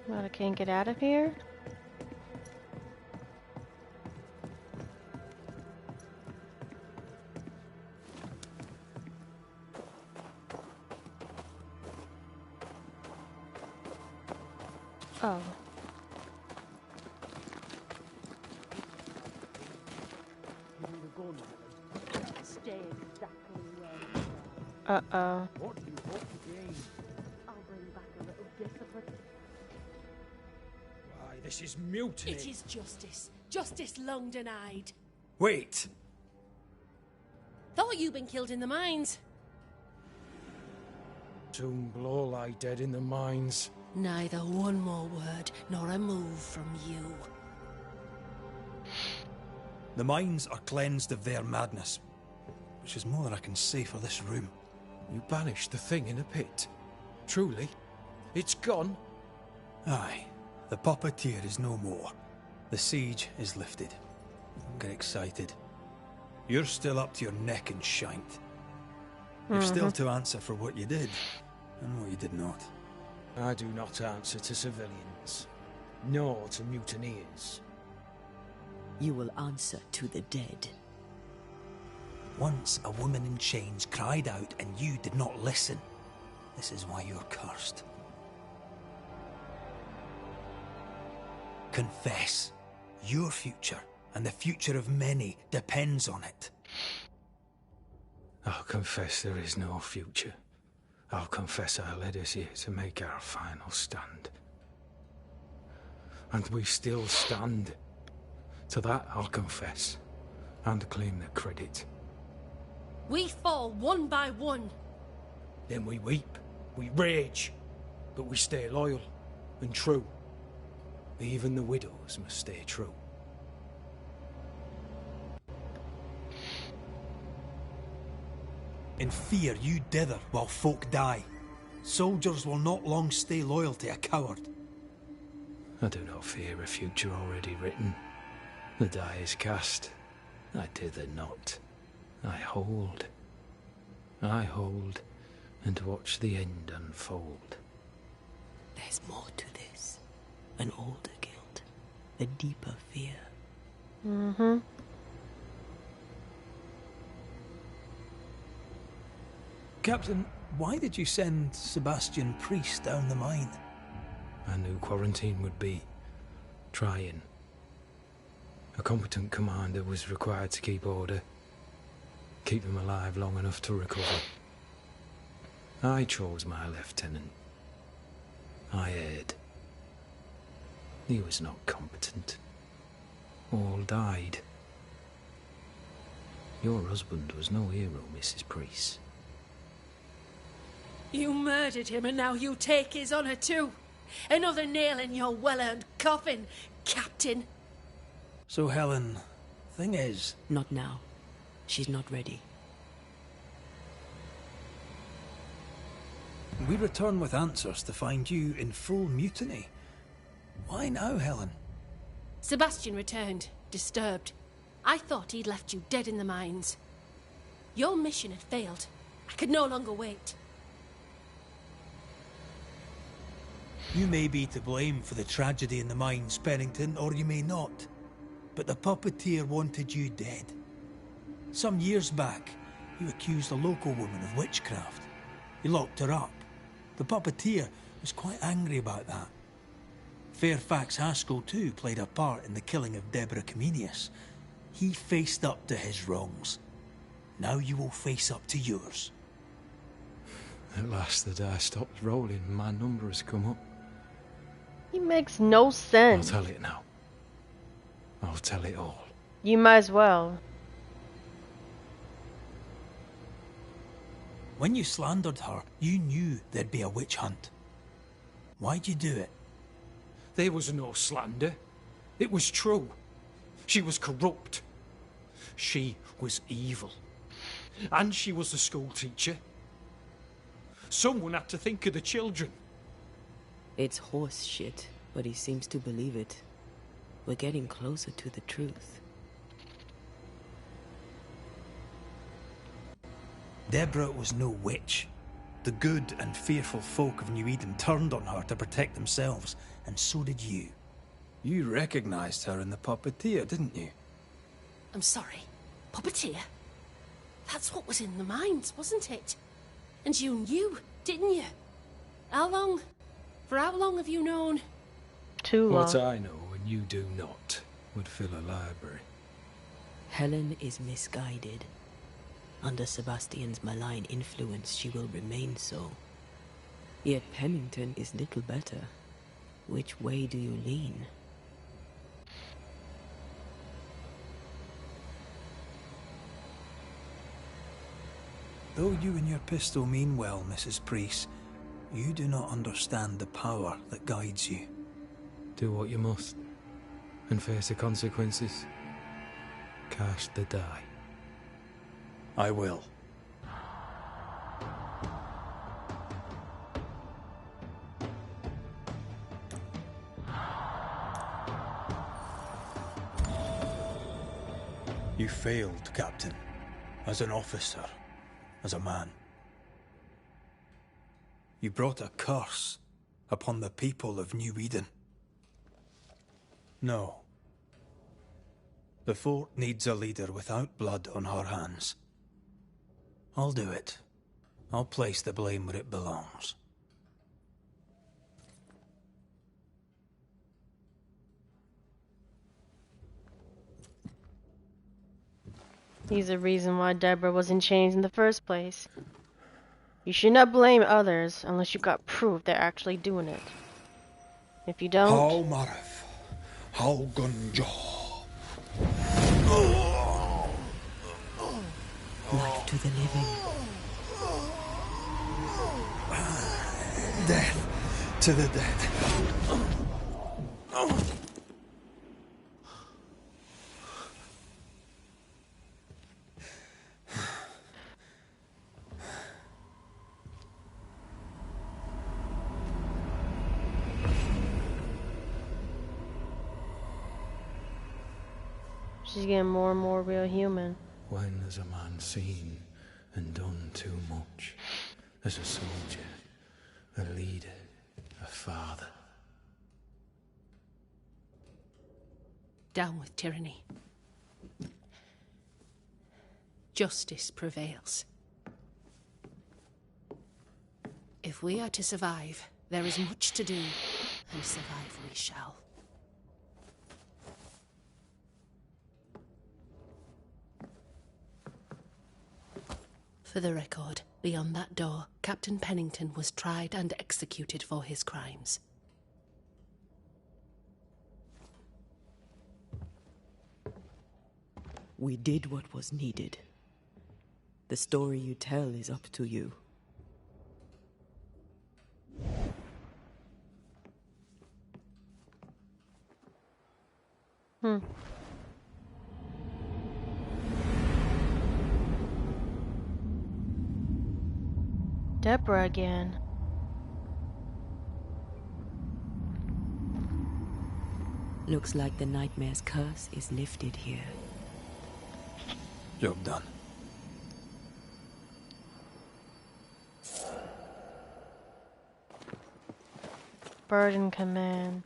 Well, I can't get out of here? Oh. Uh-oh. What do you hope to gain? I'll bring back a little discipline. Why, this is mutiny. It is justice. Justice long denied. Wait. Thought you'd been killed in the mines. Soon blow lie dead in the mines. Neither one more word nor a move from you. The mines are cleansed of their madness, which is more than I can say for this room. You banished the thing in a pit. Truly? It's gone? Aye. The puppeteer is no more. The siege is lifted. Don't get excited. You're still up to your neck in shite. You've still to answer for what you did, and what you did not. I do not answer to civilians, nor to mutineers. You will answer to the dead. Once a woman in chains cried out and you did not listen. This is why you're cursed. Confess. Your future and the future of many depends on it. I'll confess there is no future. I'll confess I led us here to make our final stand. And we still stand. To that I'll confess, and claim the credit. We fall one by one. Then we weep, we rage, but we stay loyal and true. Even the widows must stay true. In fear you dither while folk die. Soldiers will not long stay loyal to a coward. I do not fear a future already written. The die is cast. I dither not. I hold, and watch the end unfold. There's more to this. An older guilt. A deeper fear. Captain, why did you send Sebastian Priest down the mine? I knew quarantine would be trying. A competent commander was required to keep order. Keep them alive long enough to recover. I chose my lieutenant. I erred. He was not competent. All died. Your husband was no hero, Mrs. Priest. You murdered him and now you take his honor too. Another nail in your well-earned coffin, Captain. So Helen, thing is... Not now. She's not ready. We return with answers to find you in full mutiny. Why now, Helen? Sebastian returned, disturbed. I thought he'd left you dead in the mines. Your mission had failed. I could no longer wait. You may be to blame for the tragedy in the mines, Pennington, or you may not. But the puppeteer wanted you dead. Some years back, you accused a local woman of witchcraft. You locked her up. The puppeteer was quite angry about that. Fairfax Haskell, too, played a part in the killing of Deborah Comenius. He faced up to his wrongs. Now you will face up to yours. At last the die stops rolling and my number has come up. He makes no sense. I'll tell it now. I'll tell it all. You might as well. When you slandered her, you knew there'd be a witch hunt. Why'd you do it? There was no slander. It was true. She was corrupt. She was evil. And she was a school teacher. Someone had to think of the children. It's horse shit, but he seems to believe it. We're getting closer to the truth. Deborah was no witch. The good and fearful folk of New Eden turned on her to protect themselves, and so did you. You recognized her in the puppeteer, didn't you? I'm sorry. Puppeteer? That's what was in the mines, wasn't it? And you knew, didn't you? How long? For how long have you known? Too long. What I know and you do not would fill a library. Helen is misguided. Under Sebastian's malign influence, she will remain so. Yet Pennington is little better. Which way do you lean? Though you and your pistol mean well, Mrs. Priest, you do not understand the power that guides you. Do what you must, and face the consequences. Cast the die. I will. You failed, Captain. As an officer. As a man. You brought a curse upon the people of New Eden. No. The fort needs a leader without blood on her hands. I'll do it. I'll place the blame where it belongs. He's the reason why Deborah was in chains in the first place. You should not blame others unless you got proof they're actually doing it. If you don't... How Marif, how Gunja. Life to the living. Death to the dead. She's getting more and more real human. When has a man seen and done too much? As a soldier, a leader, a father. Down with tyranny. Justice prevails. If we are to survive, there is much to do, and survive we shall. For the record, beyond that door, Captain Pennington was tried and executed for his crimes. We did what was needed. The story you tell is up to you. Deborah again. Looks like the nightmare's curse is lifted here. Job done. Bird in command.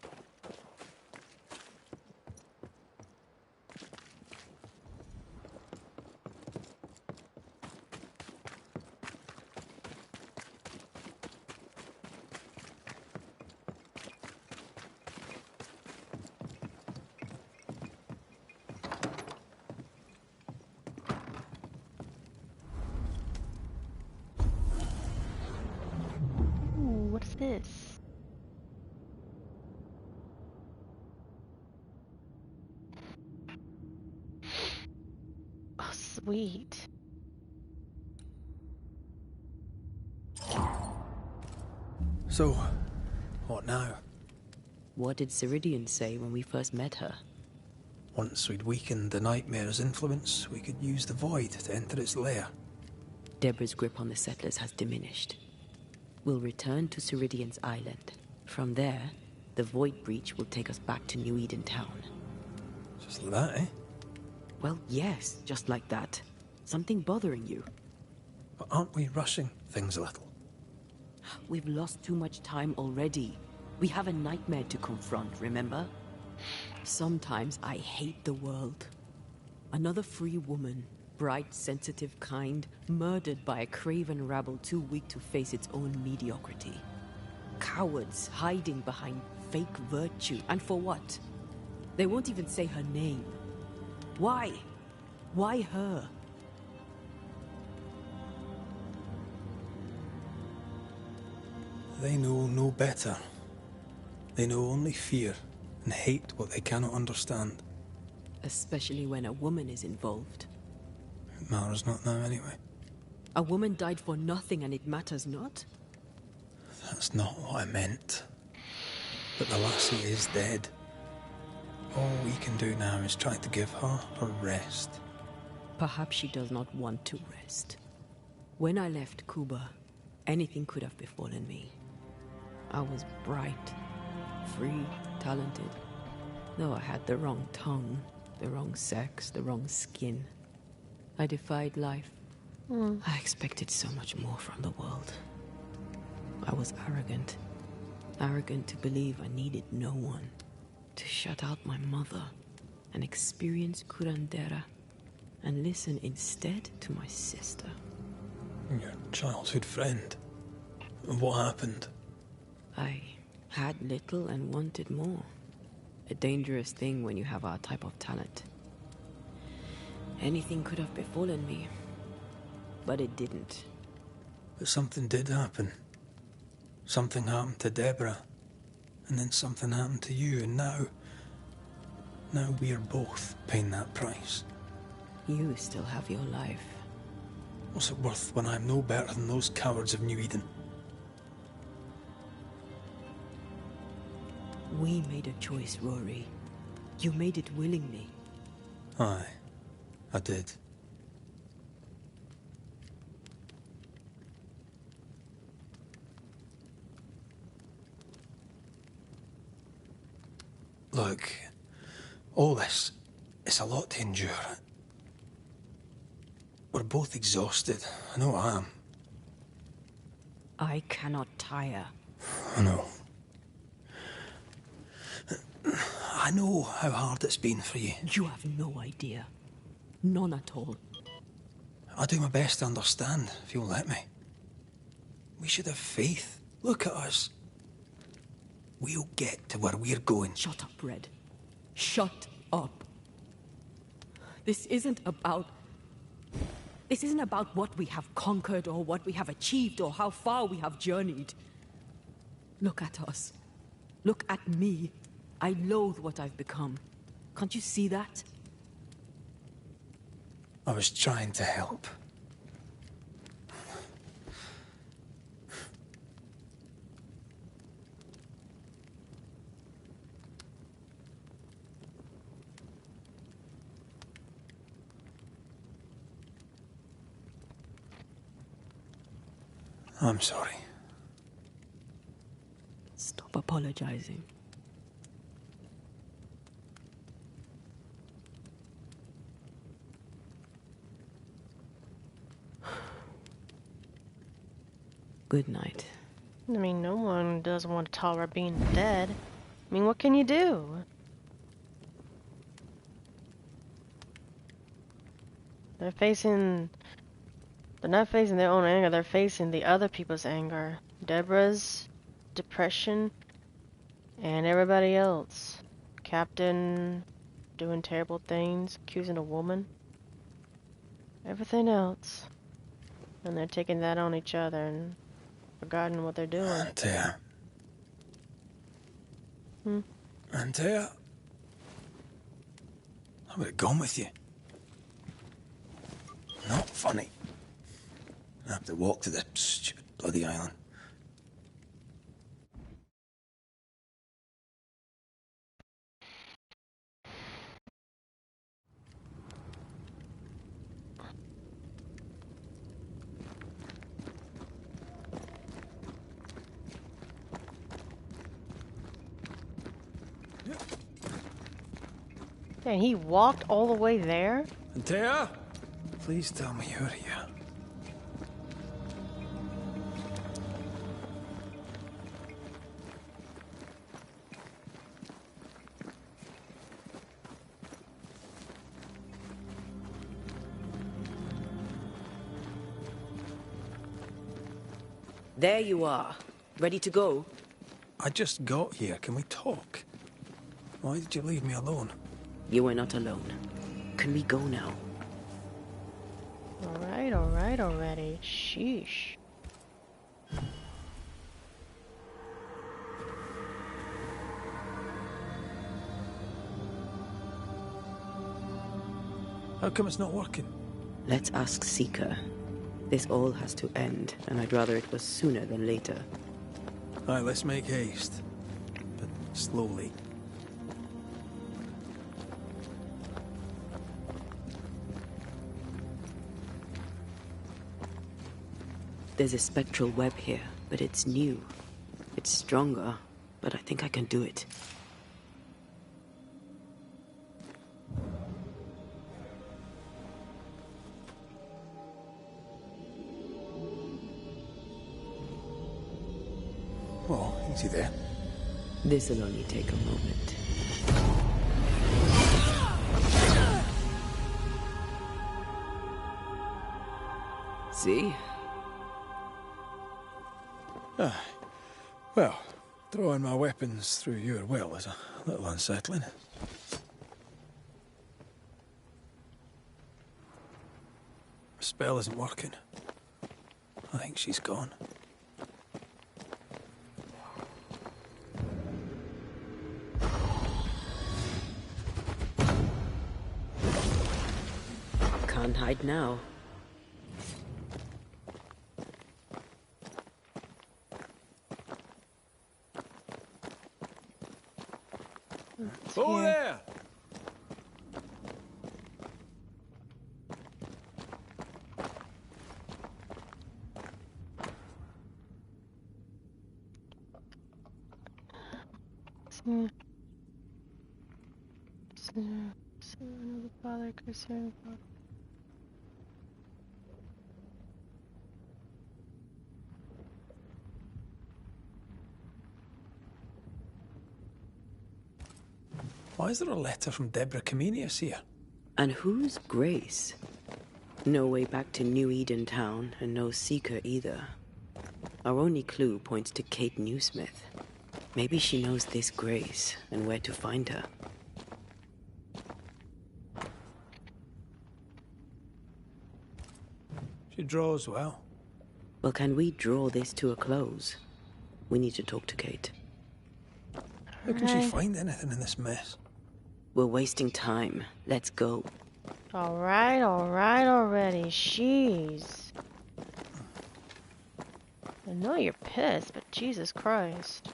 What's this? Oh, sweet. So, what now? What did Ceridian say when we first met her? Once we'd weakened the nightmare's influence, we could use the void to enter its lair. Deborah's grip on the settlers has diminished. We'll return to Ceridian's island. From there, the void breach will take us back to New Eden town. Just like that, eh? Well, yes, just like that. Something bothering you? But aren't we rushing things a little? We've lost too much time already. We have a nightmare to confront, remember? Sometimes I hate the world. Another free woman, bright, sensitive, kind, murdered by a craven rabble too weak to face its own mediocrity. Cowards hiding behind fake virtue. And for what? They won't even say her name. Why? Why her? They know no better. They know only fear and hate what they cannot understand. Especially when a woman is involved. It matters not now anyway. A woman died for nothing and it matters not? That's not what I meant. But the lassie is dead. All we can do now is try to give her her rest. Perhaps she does not want to rest. When I left Cuba, anything could have befallen me. I was bright, free, talented. Though I had the wrong tongue, the wrong sex, the wrong skin. I defied life. I expected so much more from the world. I was arrogant. Arrogant to believe I needed no one. To shut out my mother and experience curandera and listen instead to my sister. Your childhood friend. What happened? I had little and wanted more. A dangerous thing when you have our type of talent. Anything could have befallen me, but it didn't. But something did happen. Something happened to Deborah, and then something happened to you, and now we're both paying that price. You still have your life. What's it worth when I'm no better than those cowards of New Eden? We made a choice, Rory. You made it willingly. Aye, I did. Look, all this, it's a lot to endure. We're both exhausted. I know I am. I cannot tire. I know. I know how hard it's been for you. You have no idea. None at all. I'll do my best to understand, if you'll let me. We should have faith. Look at us. We'll get to where we're going. Shut up, Red. Shut up. This isn't about what we have conquered or what we have achieved or how far we have journeyed. Look at us. Look at me. I loathe what I've become. Can't you see that? I was trying to help. I'm sorry. Stop apologizing. Good night. I mean, no one doesn't want to tolerate being dead. I mean, what can you do? They're not facing their own anger, they're facing the other people's anger. Deborah's depression and everybody else. Captain doing terrible things, accusing a woman. Everything else. And they're taking that on each other and forgotten what they're doing. Antea. Antea. I would have gone with you. Not funny. I have to walk to the stupid bloody island. And he walked all the way there? Antea? Please tell me you're here. There you are. Ready to go? I just got here. Can we talk? Why did you leave me alone? You are not alone. Can we go now? Alright, already. Sheesh. How come it's not working? Let's ask Seeker. This all has to end, and I'd rather it was sooner than later. Aye, let's make haste. But slowly. There's a spectral web here, but it's new. It's stronger, but I think I can do it. Oh, easy there. This'll only take a moment. See? Well, throwing my weapons through your will is a little unsettling. The spell isn't working. I think she's gone. Can't hide now. Oh, there! Son of the Father, concerning God. Why is there a letter from Deborah Comenius here? And who's Grace? No way back to New Eden Town, and no Seeker either. Our only clue points to Kate Newsmith. Maybe she knows this Grace, and where to find her. She draws well. Well, can we draw this to a close? We need to talk to Kate. How can she find anything in this mess? We're wasting time. Let's go. Alright, already. Jeez. I know you're pissed, but Jesus Christ.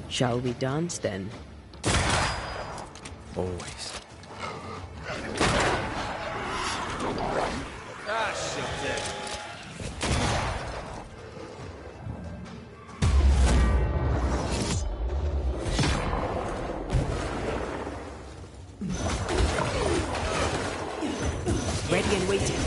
Shall we dance then? Always. Ah, shit it. Ready and waiting.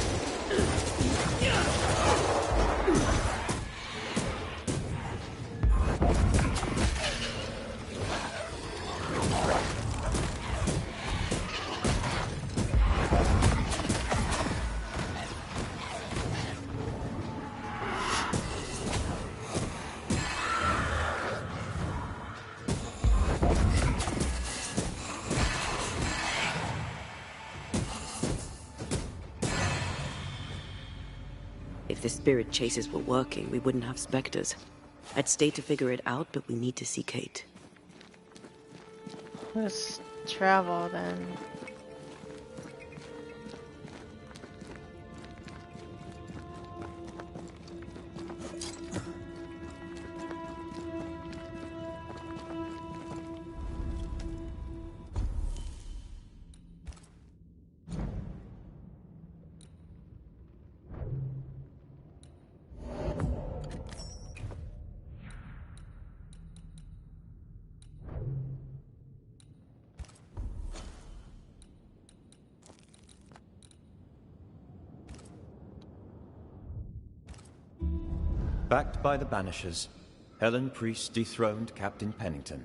If the spirit chases were working, we wouldn't have specters. I'd stay to figure it out, but we need to see Kate. Let's travel then. Backed by the Banishers, Helen Priest dethroned Captain Pennington.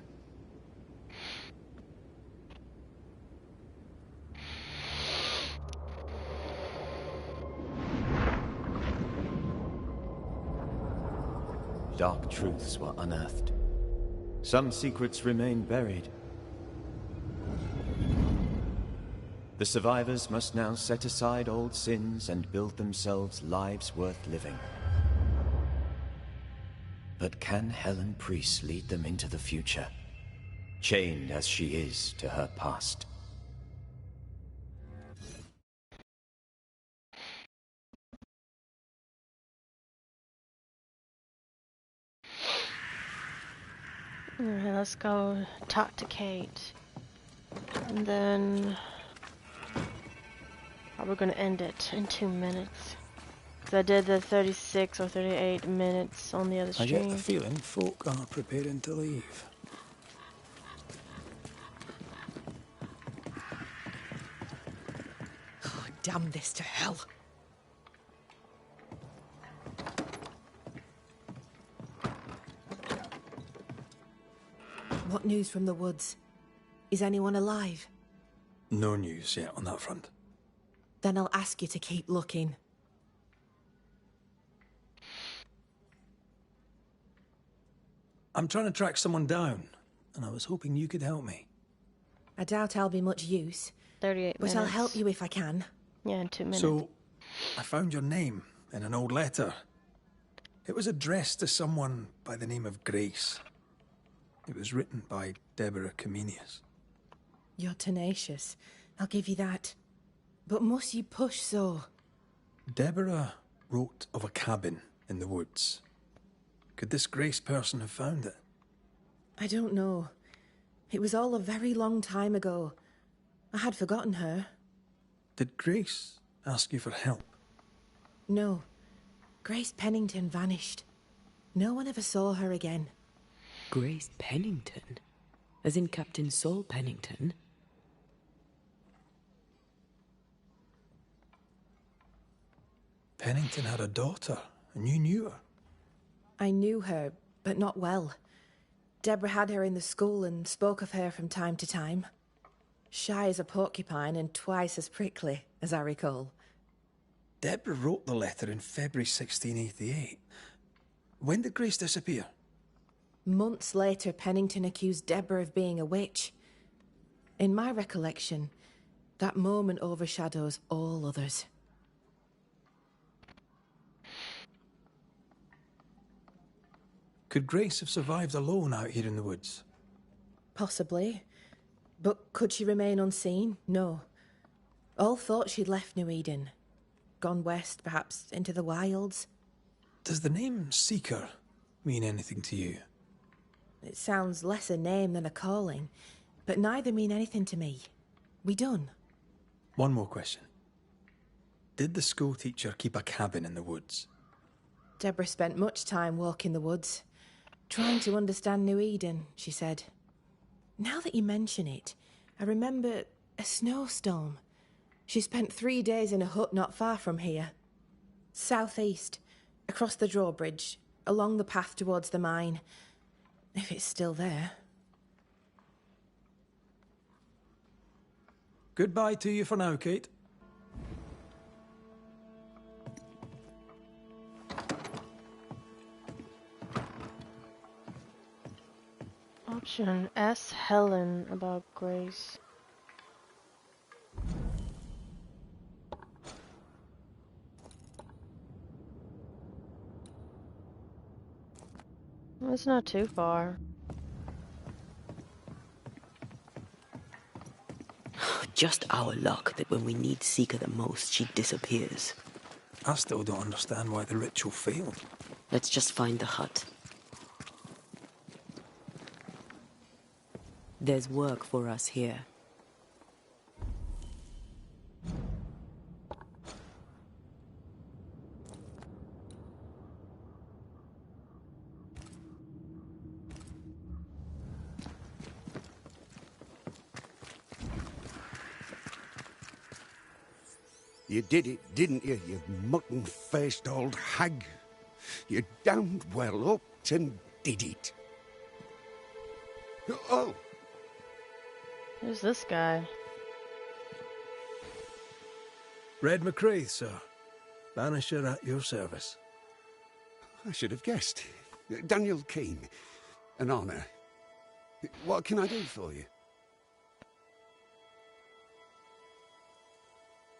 Dark truths were unearthed. Some secrets remain buried. The survivors must now set aside old sins and build themselves lives worth living. But can Helen Priest lead them into the future, chained as she is to her past? Alright, let's go talk to Kate. And then we're gonna end it in 2 minutes. Because I did the 36 or 38 minutes on the other I stream. get the feeling folk are preparing to leave. Oh, damn this to hell. What news from the woods? Is anyone alive? No news yet on that front. Then I'll ask you to keep looking. I'm trying to track someone down, and I was hoping you could help me. I doubt I'll be much use. 38 but minutes. I'll help you if I can. Yeah, in 2 minutes. So, I found your name in an old letter. It was addressed to someone by the name of Grace. It was written by Deborah Comenius. You're tenacious. I'll give you that. But must you push so? Deborah wrote of a cabin in the woods. Could this Grace person have found it? I don't know. It was all a very long time ago. I had forgotten her. Did Grace ask you for help? No. Grace Pennington vanished. No one ever saw her again. Grace Pennington? As in Captain Saul Pennington? Pennington had a daughter, and you knew her. I knew her, but not well. Deborah had her in the school and spoke of her from time to time. Shy as a porcupine and twice as prickly, as I recall. Deborah wrote the letter in February 1688. When did Grace disappear? Months later, Pennington accused Deborah of being a witch. In my recollection, that moment overshadows all others. Could Grace have survived alone out here in the woods? Possibly. But could she remain unseen? No. All thought she'd left New Eden. Gone west, perhaps into the wilds. Does the name Seeker mean anything to you? It sounds less a name than a calling, but neither mean anything to me. We done. One more question. Did the school teacher keep a cabin in the woods? Deborah spent much time walking the woods, trying to understand New Eden, she said. Now that you mention it, I remember a snowstorm. She spent 3 days in a hut not far from here. Southeast, across the drawbridge, along the path towards the mine. If it's still there. Goodbye to you for now, Kate. Option S. Helen about Grace. Well, it's not too far. Just our luck that when we need Seeker the most, she disappears. I still don't understand why the ritual failed. Let's just find the hut. There's work for us here. You did it, didn't you, you mutton-faced old hag? You damned well upped and did it. Oh! Who's this guy? Red McCrae, sir. Banisher at your service. I should have guessed. Daniel Keane. An honour. What can I do for you?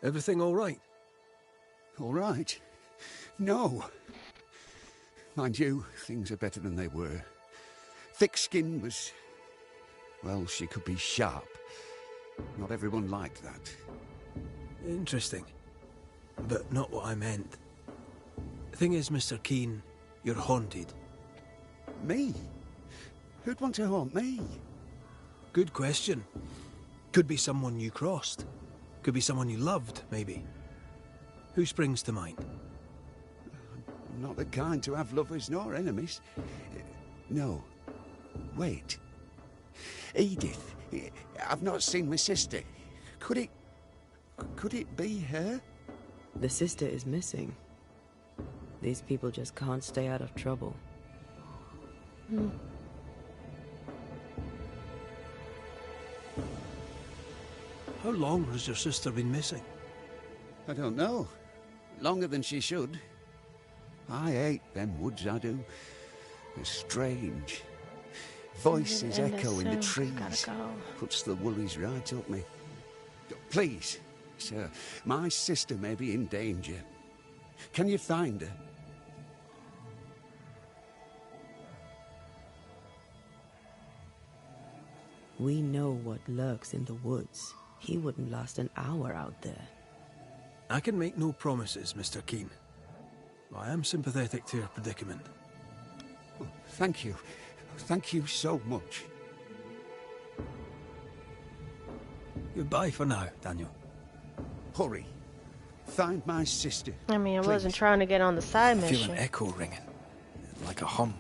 Everything all right? All right? No. Mind you, things are better than they were. Thick skin was... well, she could be sharp. Not everyone liked that. Interesting. But not what I meant. The thing is, Mr. Keane, you're haunted. Me? Who'd want to haunt me? Good question. Could be someone you crossed. Could be someone you loved, maybe. Who springs to mind? I'm not the kind to have lovers nor enemies. No. Wait. Edith. I've not seen my sister. Could it be her? The sister is missing. These people just can't stay out of trouble. How long has your sister been missing? I don't know. Longer than she should. I hate them woods, I do. They're strange. Voices echo in the trees. Puts the woolies right up me. Please, sir, my sister may be in danger. Can you find her? We know what lurks in the woods. He wouldn't last an hour out there. I can make no promises, Mr. Keane. I am sympathetic to your predicament. Oh, thank you. Thank you so much. Goodbye for now, Daniel. Hurry. Find my sister. I mean, I please. wasn't trying to get on the side I mission. feel an echo ringing. Like a hum.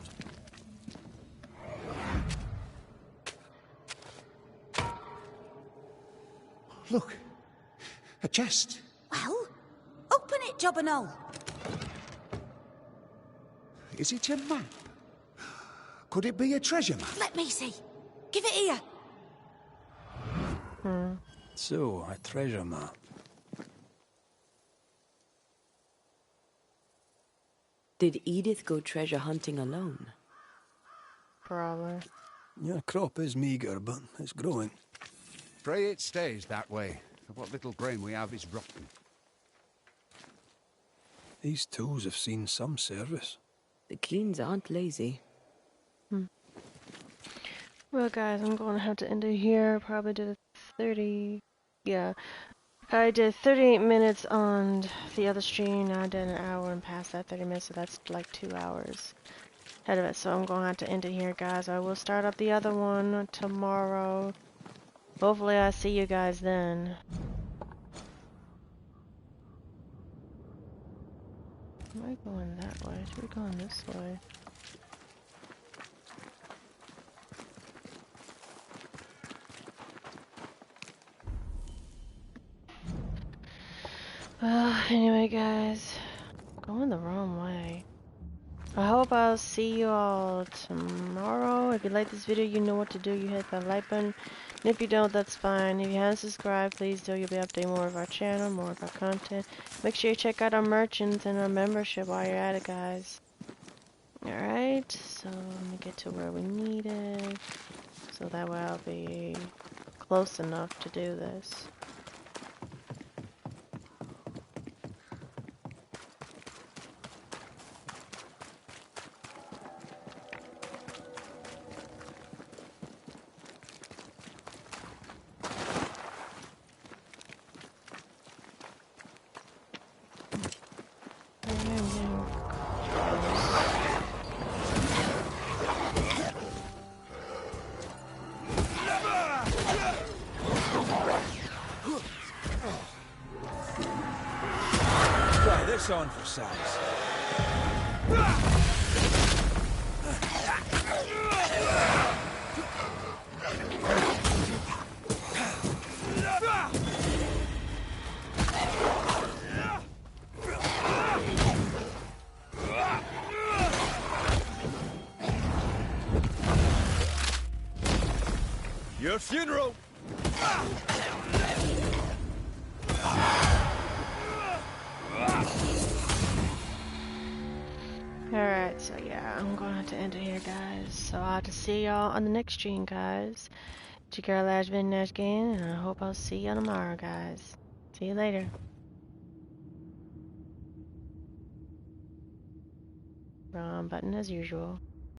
Look. A chest. Well, open it, Job and all. Is it a map? Could it be a treasure map? Let me see. Give it here. So, a treasure map. Did Edith go treasure hunting alone? Probably. Your crop is meagre, but it's growing. Pray it stays that way. What little grain we have is rotten. These tools have seen some service. The Keens aren't lazy. Well, guys, I'm going to have to end it here. Probably did 30... yeah. I did 38 minutes on the other stream. Now I did an hour and past that 30 minutes, so that's like 2 hours ahead of it. So I'm going to have to end it here, guys. I will start up the other one tomorrow. Hopefully I see you guys then. Am I going that way? Should we be going this way? Well, anyway, guys, going the wrong way. I hope I'll see you all tomorrow. If you like this video, you know what to do. You hit that like button. And if you don't, that's fine. If you haven't subscribed, please do. You'll be updating more of our channel, more of our content. Make sure you check out our merchants and our membership while you're at it, guys. Alright, so let me get to where we need it. So that way I'll be close enough to do this. Try this on for size. Your funeral! Alright, so yeah, I'm gonna have to end it here, guys. So I'll have to see y'all on the next stream, guys. It's your girl Ash Vic&Ashley again, and I hope I'll see y'all tomorrow, guys. See you later. Wrong button as usual.